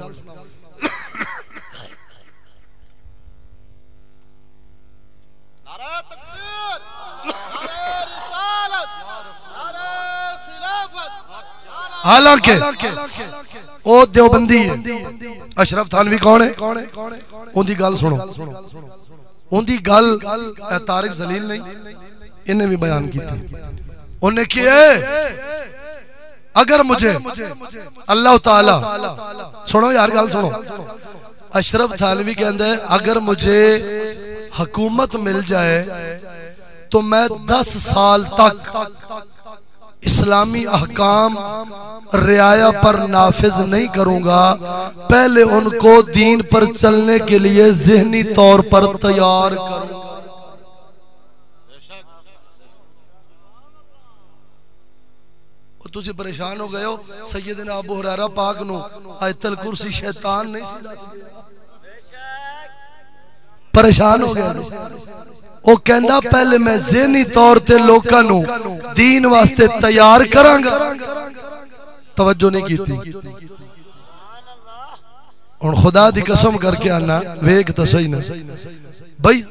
नारे तकबीर, नारे रिसालत, नारे खिलाफत। हालांकि ओ देवबंदी है, अशरफ थानवी कौन है? उनकी गल सुनो, उनकी गल तारिक जलील नहीं इन्हें भी बयान की थी। उन्हें किया अगर मुझे अल्लाह ताला, सुनो यार गल सुनो, अशरफ थानवी कहता है अगर मुझे हुकूमत मिल जाए तो मैं 10 साल तक इस्लामी अहकाम रियाया पर नाफिज नहीं करूंगा, पहले उनको दीन पर चलने के लिए ज़हनी तौर पर तैयार करूंगा। तुसी परेशान हो गए हो सैयदना अबू हुरैरा पाक नु आयतल कुर्सी शैतान नहीं सी परेशान हो गया वो कहंदा पहले मैं ज़हनी तौर ते लोकां नु दीन वास्ते तैयार करांगा तवज्जो नहीं की थी हुण खुदा दी कसम करके आना वेख तो सही ना भाई